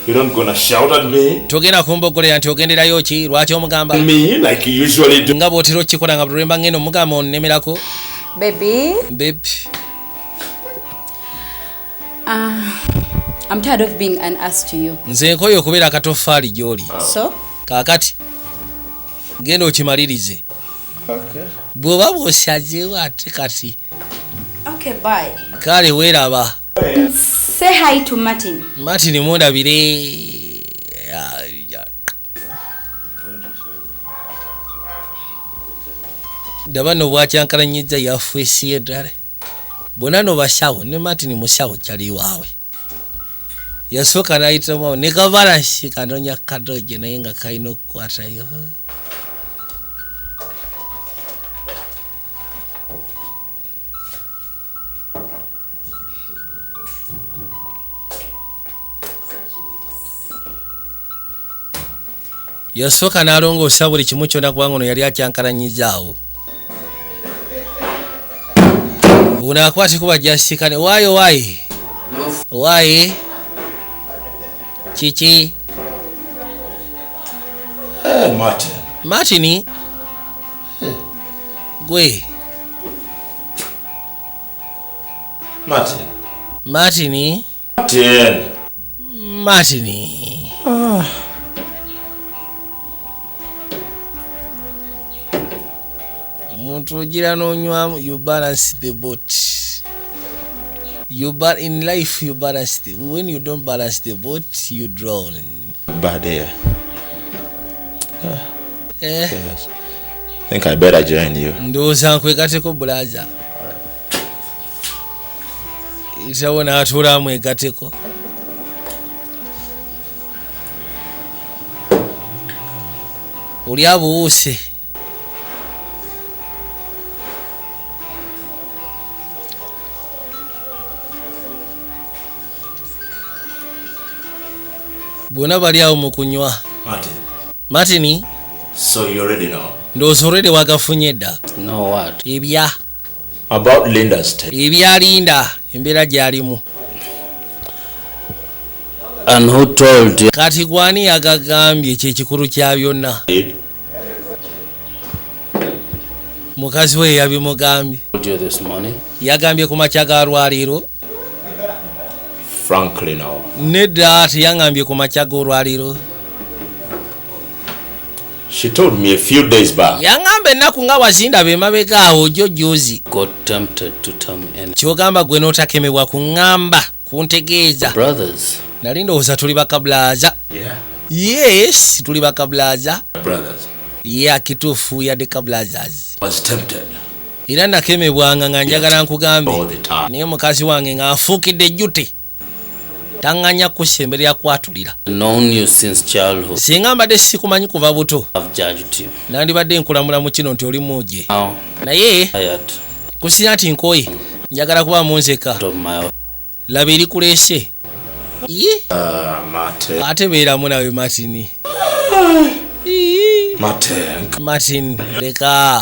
You're not gonna shout at me. Togenda kumbogolera nti ogenderayo ki lwaki omugamba? Me like you usually do. Nga bw'otera okikola nga bulemba ngendo omugamba onnemerako. Baby. I'm tired of being an ass to you. Nze nkoye okubeera akatoffaali gy'oli. So? Kaakati genda okimalirize. Okay. Bw'oba bw'osazeewo ate kati. Okay, bye. Kale weeraba. Say hi to Martin. Martin mundabire. Ndaba no bwakyankalanyizza yafeesiye ddala. Bonna no bashawo ne Martin mushawo kyali waawe. Yasooka n'ayitamu ne kabalansi kanonya kadoje naye nga kalina okukwatayo. Yasooka n'alongoosa buli kimu kyonna kubanga ono yali akyankalanyizaawo. Buno akwate kuba jasikane. Waayi. Kiki? Martin. Gwe. Martin. Muntu ogira n'onywamu, you balance the boat. In life you balance the, when you don't balance the boat you drown. Bad air. Yes. I think I better join you. Ndowooza nkwegateko bulaza. Isawona atulamu egateko. Oli abuuse. Bonna bali awo mu kunywa. Martin. So you already know. Ndowooza already wagafunye dda. Know what? Ebya. About Linda's tale. Ebya Linda embeera gy'alimu. And who told you? Kati gwani yagagambye kyekikulu kya byonna. mukazi we yabimugambye. Yagambye ku makya ga lwaliro. Frankly no. Nedda ati yangambye ku makya g'olwaliro. She told me a few days back. Yangambe ennaku nga wazindaba emabega awo jjozi. Got tempted to tell me anything. Kyogamba gwe n'otakemebwa kuŋŋamba kuntegeeza. Brothers. Nali ndowooza tuli bakabulaaza. Yeah. Yes, tuli bakabulaaza. Brothers. Yeah, kituufu yadde kabulaazas. Was tempted. Era nakemebwanga nga njagala nkugambe. Naye mukazi wange ng'afuukidde ejjute. Tanganya kusemberera kwatulira. Known you since childhood. Singa mbadde sikumanyi kuva buto. I've judged you. Nandibadde nkulamula mu kino nti oli muje. Naye kusina nti nkoye njagala kuba munzeka. Laba eri kuleese. Ate beeramu nawe Martin. Martin leka.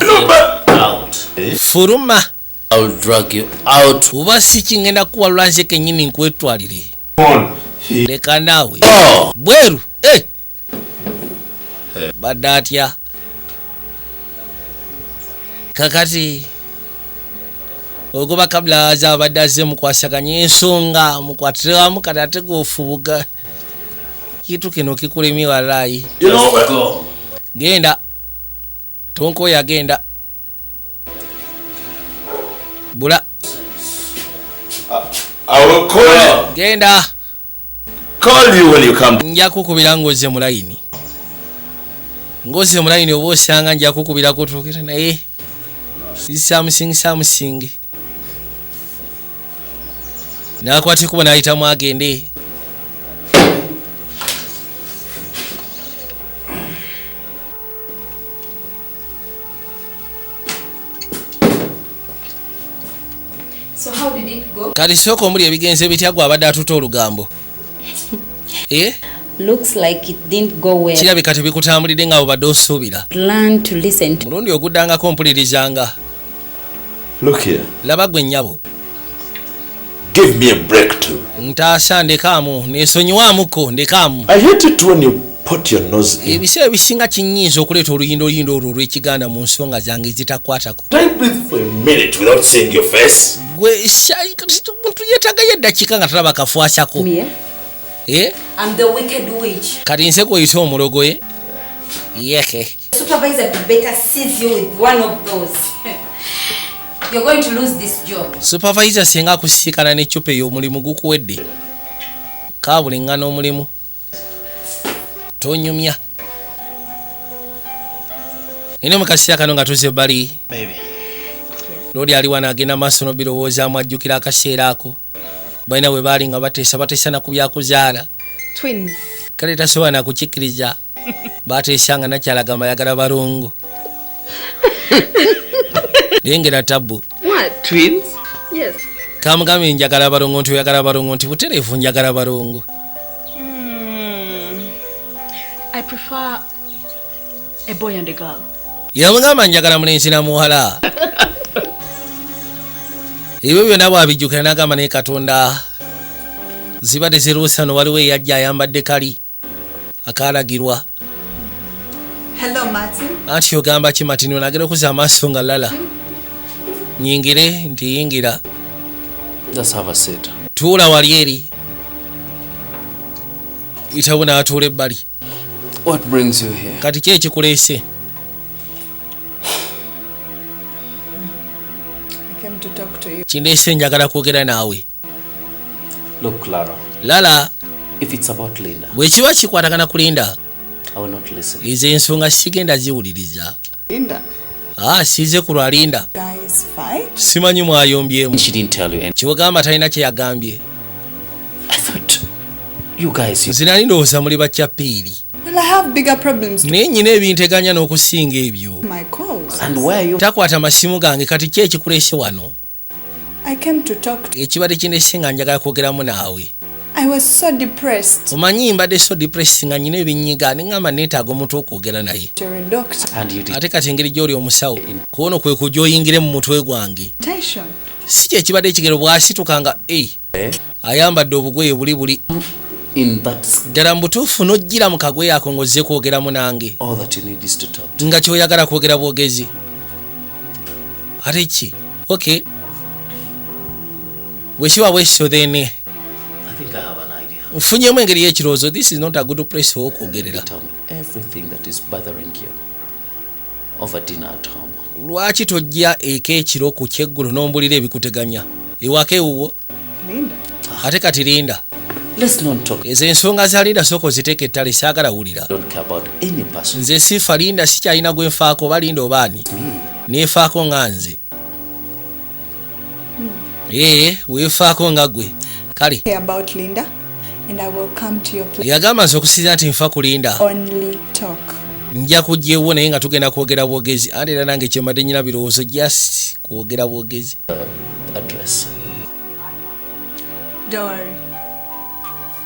Furuma. I'll drag you out. Uba si kingenda kuwa lwanze kenyini nkwetwalire. Leka nawe. Bweru. Badde atya. Kakati ogoba kabulaaza abadde azze mukwasaganya ensonga mukwatiramu kati ate goofubuga. Kitu kino kikulemye walayi. Genda. Tonko yagenda. Bula. I will call you. Genda. Call you when you come. Nja kukubira ngoze mu line. Ngoze mu line oba osanga nja kukubira kutuukira naye. Something. Nakwati kuba nayitamu agende. So how did it go? Kati soko muri ebigenze bitya gwa abadde atuta olugambo. Looks like it didn't go well. Kirabe kati bikutambulidde nga obadde osuubira. Plan to listen to. Mulundi oguddangako mpulirizanga. Look here. Laba gwe nnyabo. Give me a break too. Ntaasa ndekaamu neesonyiwaamuko ndekaamu. I hate it when you put your nose in. Ebiseera bisinga kinyinza okuleeta oluyindo olwo olw'ekiganda mu nsonga zange zitakwatako. Don't breathe for a minute without seeing your face. Gwe muntu yeetagayo eddakiika nga talaba kafuasako. I'm the wicked witch. Kati nse kuyita omulogoye. Yeke. Supervisor better seize you with one of those. You're going to lose this job. Supervisor singa kusiikana n'eccupa ey'omulimu gukuwedde. Kaabulingana omulimu. Tonyumya. Ine mu kaseera kano nga tuze bali. Lodi ali wano agenda maaso n'obirowoozaamu ajjukira akaseera ako. Balina bwe baali nga bateesa na ku byakuzaala. Twins. Kale tasobola na kukikkiriza. Bateesa nga nakyalagamba ayagala balongo. Lengera tabu. What? Twins? Yes. Kamugambe njagala balongo nti oyagala balongo nti butereevu njagala balongo. I prefer a boy and a girl. Yamugamba njagala mulenzi na muwala. Ebyo byonna bw'abijjukira n'agamba naye Katonda zibadde ziruusano waliwo eyajja ayambadde kali akaalagirwa. Hello, Martin. Anti ogamba ki Martin onagera okuza amaaso nga lala. Nyingire nti yingira. Let's have a seat. Tuula wali eri. Itabu n'atuula ebbali. What brings you here? Kati ki ekikuleese? To talk to you. Kindeese njagala kwogera naawe. Look, Clara. Lala. If it's about Linda. Bwe kiba kikwatagana ku Linda. I will not listen. Ezo ensonga sigenda ziwuliriza. Linda. Size ku lwa Linda. Guys fight. Simanyi mwayombyemu. She didn't tell you anything. Kiwagamba talina kye yagambye. I thought you guys. Zinali ndowooza muli bakyapiiri. Well, I have bigger problems. Naye nyina ebinteganya n'okusinga ebyo. My calls. And where are you? Takwata masimu gange kati ki ekikuleese wano? I came to talk to. Ekibadde kindeese nga njagala kwogeramu naawe. I was so depressed. Omanyi mbadde so depressed nga nyina ebinyiga neŋŋamba neetaaga omuntu okwogera naye. Ate kati engeri gy'oli omusawo kuono kwe kujja oyingire mu mutwe gwange. Si kye ekibadde ekigero bw'asituka nga ayambadde obugoye buli. Ddala mu butuufu n'ojjira mu kagoye ako ng'ozze kwogeramu nange. Nga ky'oyagala kwogera bwogezi. Ate ki? Okay. Weshiwa wesho then. I think I have an idea. Mfunyemu engeri y'ekirowoozo. This is not a good place for okwogerera. Tell me everything that is bothering you over dinner at home. Lwaki tojja eka ekiro ku kyeggulo n'ombulira ebikuteganya ewaka ewuwo? Linda. Ate kati Linda. Let's not talk. Ezo ensonga za Linda sooka oziteeka ettale saagala wulira. Don't care about any person. Nze sifa Linda sikyalina gwe nfaako oba Linda obaani. Neefaako nga nze. Weefaako nga gwe. Kale. About Linda and I will come to your place. Yagamba nze okusinziira nti nfa ku Linda. Only talk. Nja kujja ewuwo naye nga tugenda kwogera bwogezi. Ate era nange kyembadde nyina birowoozo just kwogera bwogezi. Address. Don't worry.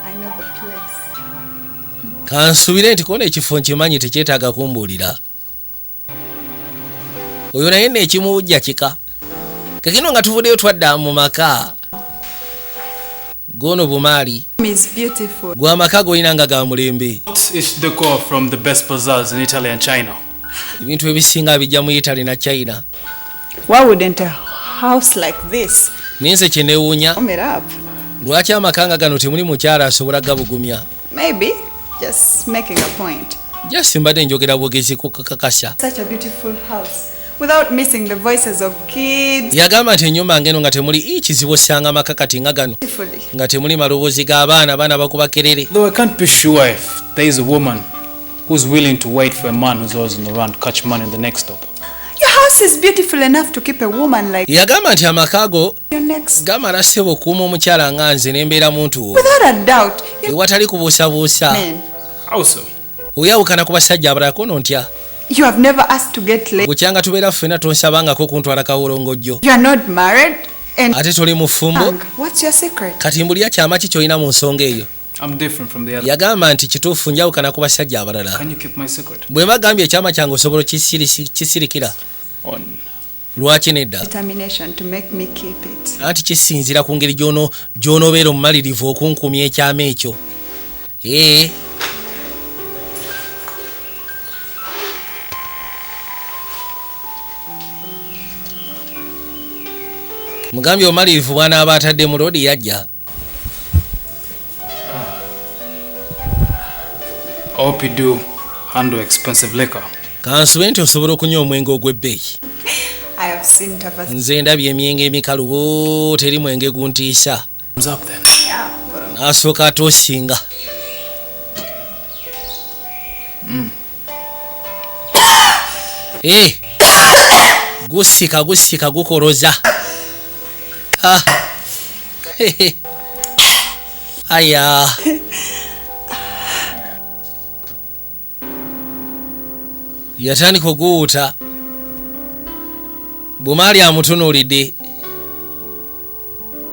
I know the place. Kansubire nti koona ekifo nkimanyi tekyetaaga kumbuulira. Oyo naye neekimujja kika. Kakino nga tuvuddeyo twadda mu maka. Gono bumaali. Is beautiful. Gwa maka golina nga ga mulembe. It's decor from the best bazaars in Italy and China. Ebintu ebisinga bijja mu Italy na China. Why wouldn't a house like this? Ninze kye neewuunya. Lwaki amakanga gano temuli mukyala asobola gabugumya? Maybe just making a point. Just mbadde njogera bwogezi ku kakakasha. Such a beautiful house without missing the voices of kids. Yagamba nti ennyumba ngeno nga temuli ikizibu osanga amakakati nga gano nga temuli maloboozi g'abaana bakuba kerere. Though I can't be sure if there is a woman who's willing to wait for a man who's always on the run to catch money in the next stop. Your house is beautiful enough to keep a woman like Yagamba nti amakago gamala ssebo okuuma omukyala nga nze n'embeera muntu wo. Without a doubt. Ewatali kubuusabuusa. How so? Oyawukana ku basajja abalala kono ntya. You have never asked to get laid. Bukyanga tubeera ffena tonsabangako kuntwala kawolongojjo. You are not married and ate toli mufumbo. What's your secret? Kati mbulira kyama ki ky'olina mu nsonga eyo. I'm different from the other. Yagamba nti kituufu njawukana ku basajja abalala. Can you keep my secret? Bwe bagambye ekyama kyange osobola kisirikira. On. Lwaki nedda? Determination to make me keep it. Anti kisinzira ku ngeri gy'onoobeera omumalirivu okunkumya ekyama ekyo. Mugambye omalirivu bw'anaaba atadde mu loodi yajja. I hope you do handle expensive liquor. Kansube nti osobola okunywa omwenge ogw'ebbeeyi. I have seen tapas. Nze ndabye emyenge emikalu teri mwenge guntiisa. Asooka atoosinga. Gusika gukoloza. Aya. Yatandika okuwuuta. Bumaali amutunuulidde.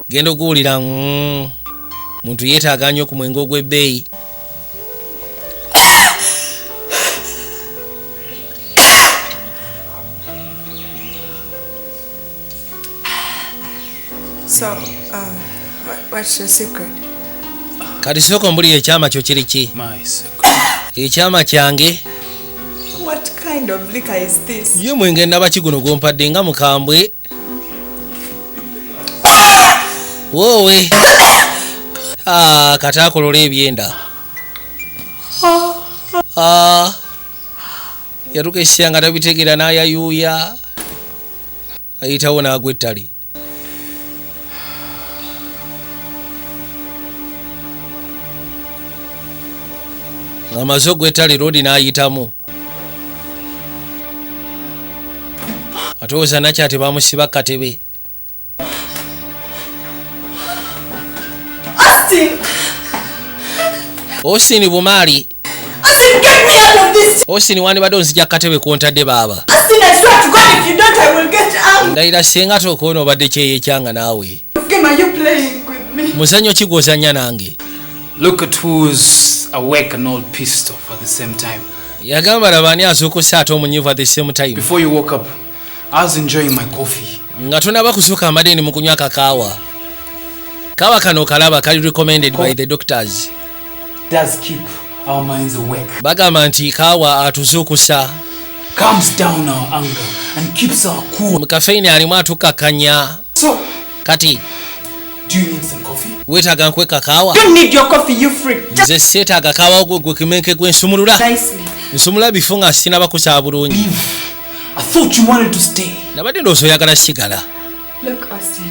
Genda okuwulira muntu yeetaaga nnyo ku mwenge ogw'ebbeeyi. So, what's your secret? Kati sooka mbulira ekyama kyo kiri ki? My secret. Ekyama kyange. What kind of liquor is this? Ye mwenge nabaki guno gwompadde nga mukambwe. Woowe. Kati akolola ebyenda. Yatuka essya nga tabitegeera n'ayayuuya. Ayitawo n'agwa ettali. Amaze ogw'ettale loodi n'ayitamu. Atooza nakyo ate bamusiba katebe. Austin Bumaali. Austin, get me out of this! Austin wandibadde onzija katebe kwontadde baaba. Austin, I swear to God, if you don't, I will get out! Ndayira senga tookoona obadde kyeyekyanga naawe. Game, are you playing with me? Muzannyo ki gw'ozannya nange? Look at who's awake and all pissed off at the same time. Yagamba labani azukusa ate omunyivu at the same time. Before you woke up, I was enjoying my coffee. Nga tonaba kusuka amadeni mu kunywa kakaawa. Kawa kano kalaba kali recommended by the doctors. Does keep our minds awake. Bagamba nti kaawa atuzukusa. calms down our anger and keeps our cool. Mukafeini alimu atukakanya. So, kati, do you need some coffee? Wetaaga nkwe kakaawa? Don't need your coffee, you freak. Nze seetaaga kakaawa gwe kimenke gwe nsumulula. Nicely. Nsumula bifo nga sinaba kukyaba bulungi. I thought you wanted to stay. Nabadde ndowooza oyagala sigala. Look, Austin.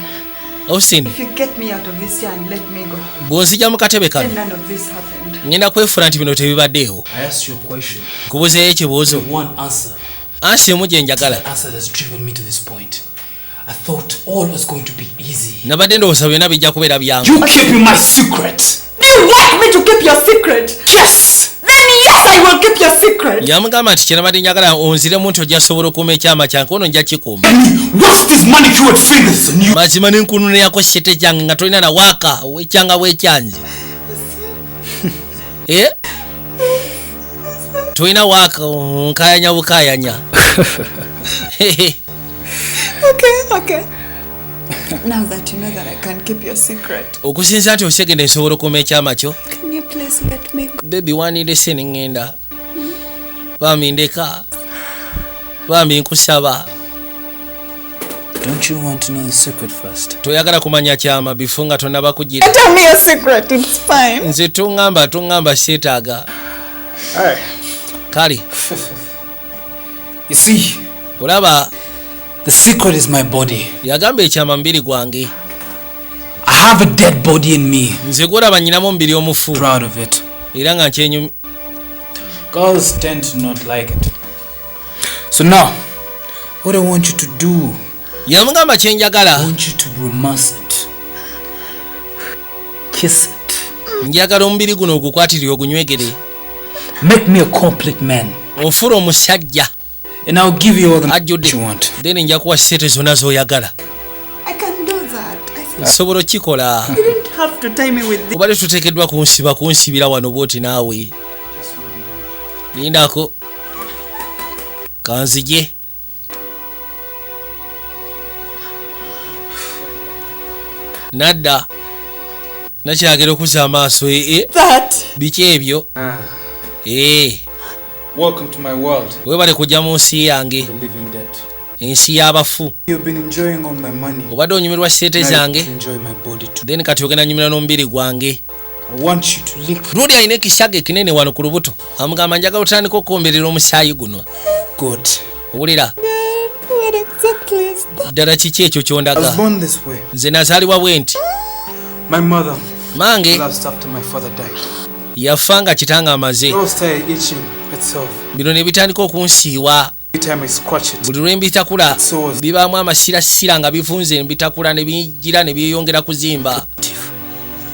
Austin. If you get me out of this chair and let me go. Bw'onzija mu katebe kano. Then none of this happened. Ngenda kwefuna nti bino tebibaddeewo. I asked you a question. Nkubuzeeyo ekibuuzo. One answer. Ansi emu gye njagala. The answer that's driven me to this point. I thought all was going to be easy. Nabadde ndowooza byonna bijja kubeera byangu. You keeping my secret. Do you want me to keep your secret? Yes. Then yes, I will keep your secret. Yamugamba nti kyenabadde njagala onziremu nti ojja sobola okuuma ekyama kyange ono nja kikuuma. What's this manicured fingers on you? Mazima n'enkununirako shete kyange nga tolina na waaka wekyanga bwekyanze. Tolina waaka nkayanya bukayanya. Okay. Now that you know that I can't keep your secret. Okusinza nti osegende nsobola okuuma ekyama kyo. Can you please let me go? Baby wandiirese ne ŋŋenda. Bambi ndeka. Bambi nkusaba. Don't you want to know the secret first? Toyagala kumanya kyama before nga tonnaba kugira. Tell me your secret, it's fine. Nze tungamba seetaaga. Hey. Kali. You see, olaba, the secret is my body. Yagamba ekyama mbiri gwange. I have a dead body in me. Nze gwolaba nyinamu mbiri omufu. Proud of it. Era nga nkyenyu. Girls tend to not like it. So now, what I want you to do. Yamugamba kyenjagala. I want you to romance it. Kiss it. Njagala omubiri guno ogukwatirire ogunywegere. Make me a complete man. Onfura omusajja. And I'll give you all the you want. Then nja kuwa sente zonna z'oyagala. I can do that. Nsobola okikola. You didn't have to tie me with this. Obadde tuteekeddwa kunsibira wano bw'oti naawe. Lindako. Kanzije. Nadda. Nakyagera okuzza amaaso biki ebyo? Welcome to my world. Webale kujja mu nsi yange. Ensi y'abafu. You've been enjoying all my money. Obadde onyumirwa sente zange. Enjoy my body too. Then kati ogenda nyumira n'omubiri gwange. I want you to lick. Rudi alina ekishaga ekinene wano ku lubuto. Amugamba njagala otandika okwomberera omusaayi guno. Good. Owulira? What exactly is that? Ddala kiki ekyo kyondaga? I was born this way. Nze nazaalibwa bwe nti. My mother. Mange. Last after my father died. Yafa nga kitanga amaze. It started itching itself. Bino ne bitandika okunsiiwa. Every time I scratch it. Buli lwe mbitakula bibaamu amasirasira nga bivunze ne bitakula ne bijira ne byeyongera kuzimba.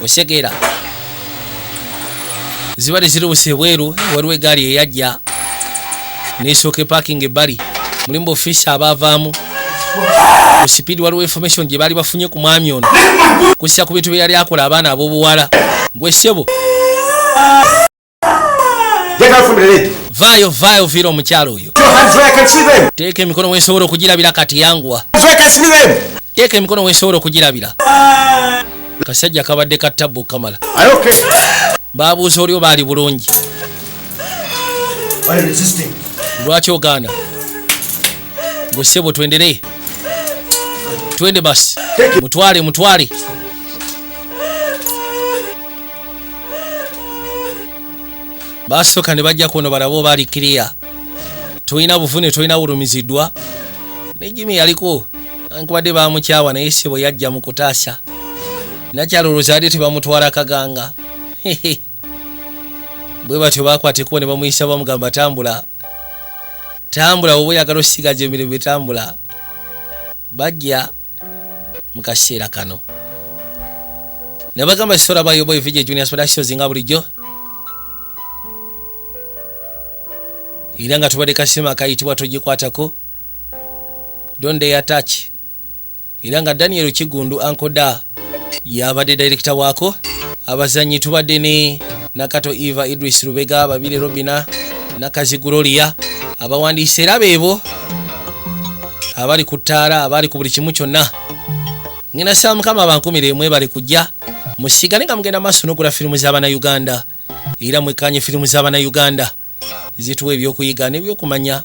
Osegeera. Zibadde zirubuse bweru waliwo eggaali eyajja n'esooka parking ebbali mulimu office abaavaamu mu speed waliwo information gye baali bafunye ku mwami ono kussa ku bintu bye yali akola abaana ab'obuwala gwe ssebo vaayo viira omukyalo oyo teeka emikono weesobola okugirabira kati yanguwa teeka emikono weesobola okugirabira kasajja kabadde kattabbu kamala baabuuza oli oba ali bulungi lwaki ogaana gwe ssebo twendere twende basi mutwale basooka ne bajja kuno balaba oba ali kiriya tolina buvune tolina bulumiziddwa ne Jimmy yaliko ankubadde baamukyawa naye ssebo yajja mu kutaasa nakyalowooza ate tebamutwala kaganga bwe batyo bakwateko ne bamuyisa bamugamba tambula oba oyagala osigaje emirimu bitambula bajja mu kaseera kano ne bagamba kisola bayo boy vijay junior productions nga bulijjo era nga tubadde kasema kayitibwa togikwatako don't dare touch era nga Daniel Kigundu ankoda yabadde director waako abazanyi tubadde ne Nakato Eva Idris Rubega babiri Robina Nakazi Gloria abawandiise era beebo abali ku ttaala abali ku buli kimu kyonna ngina Sam kama bankumire mwe bali kujja musigane nga mugenda maaso n'okula firimu z'abaana Uganda era mwekanye firimu z'abaana Uganda zituwa ebyokuyiga n'ebyokumanya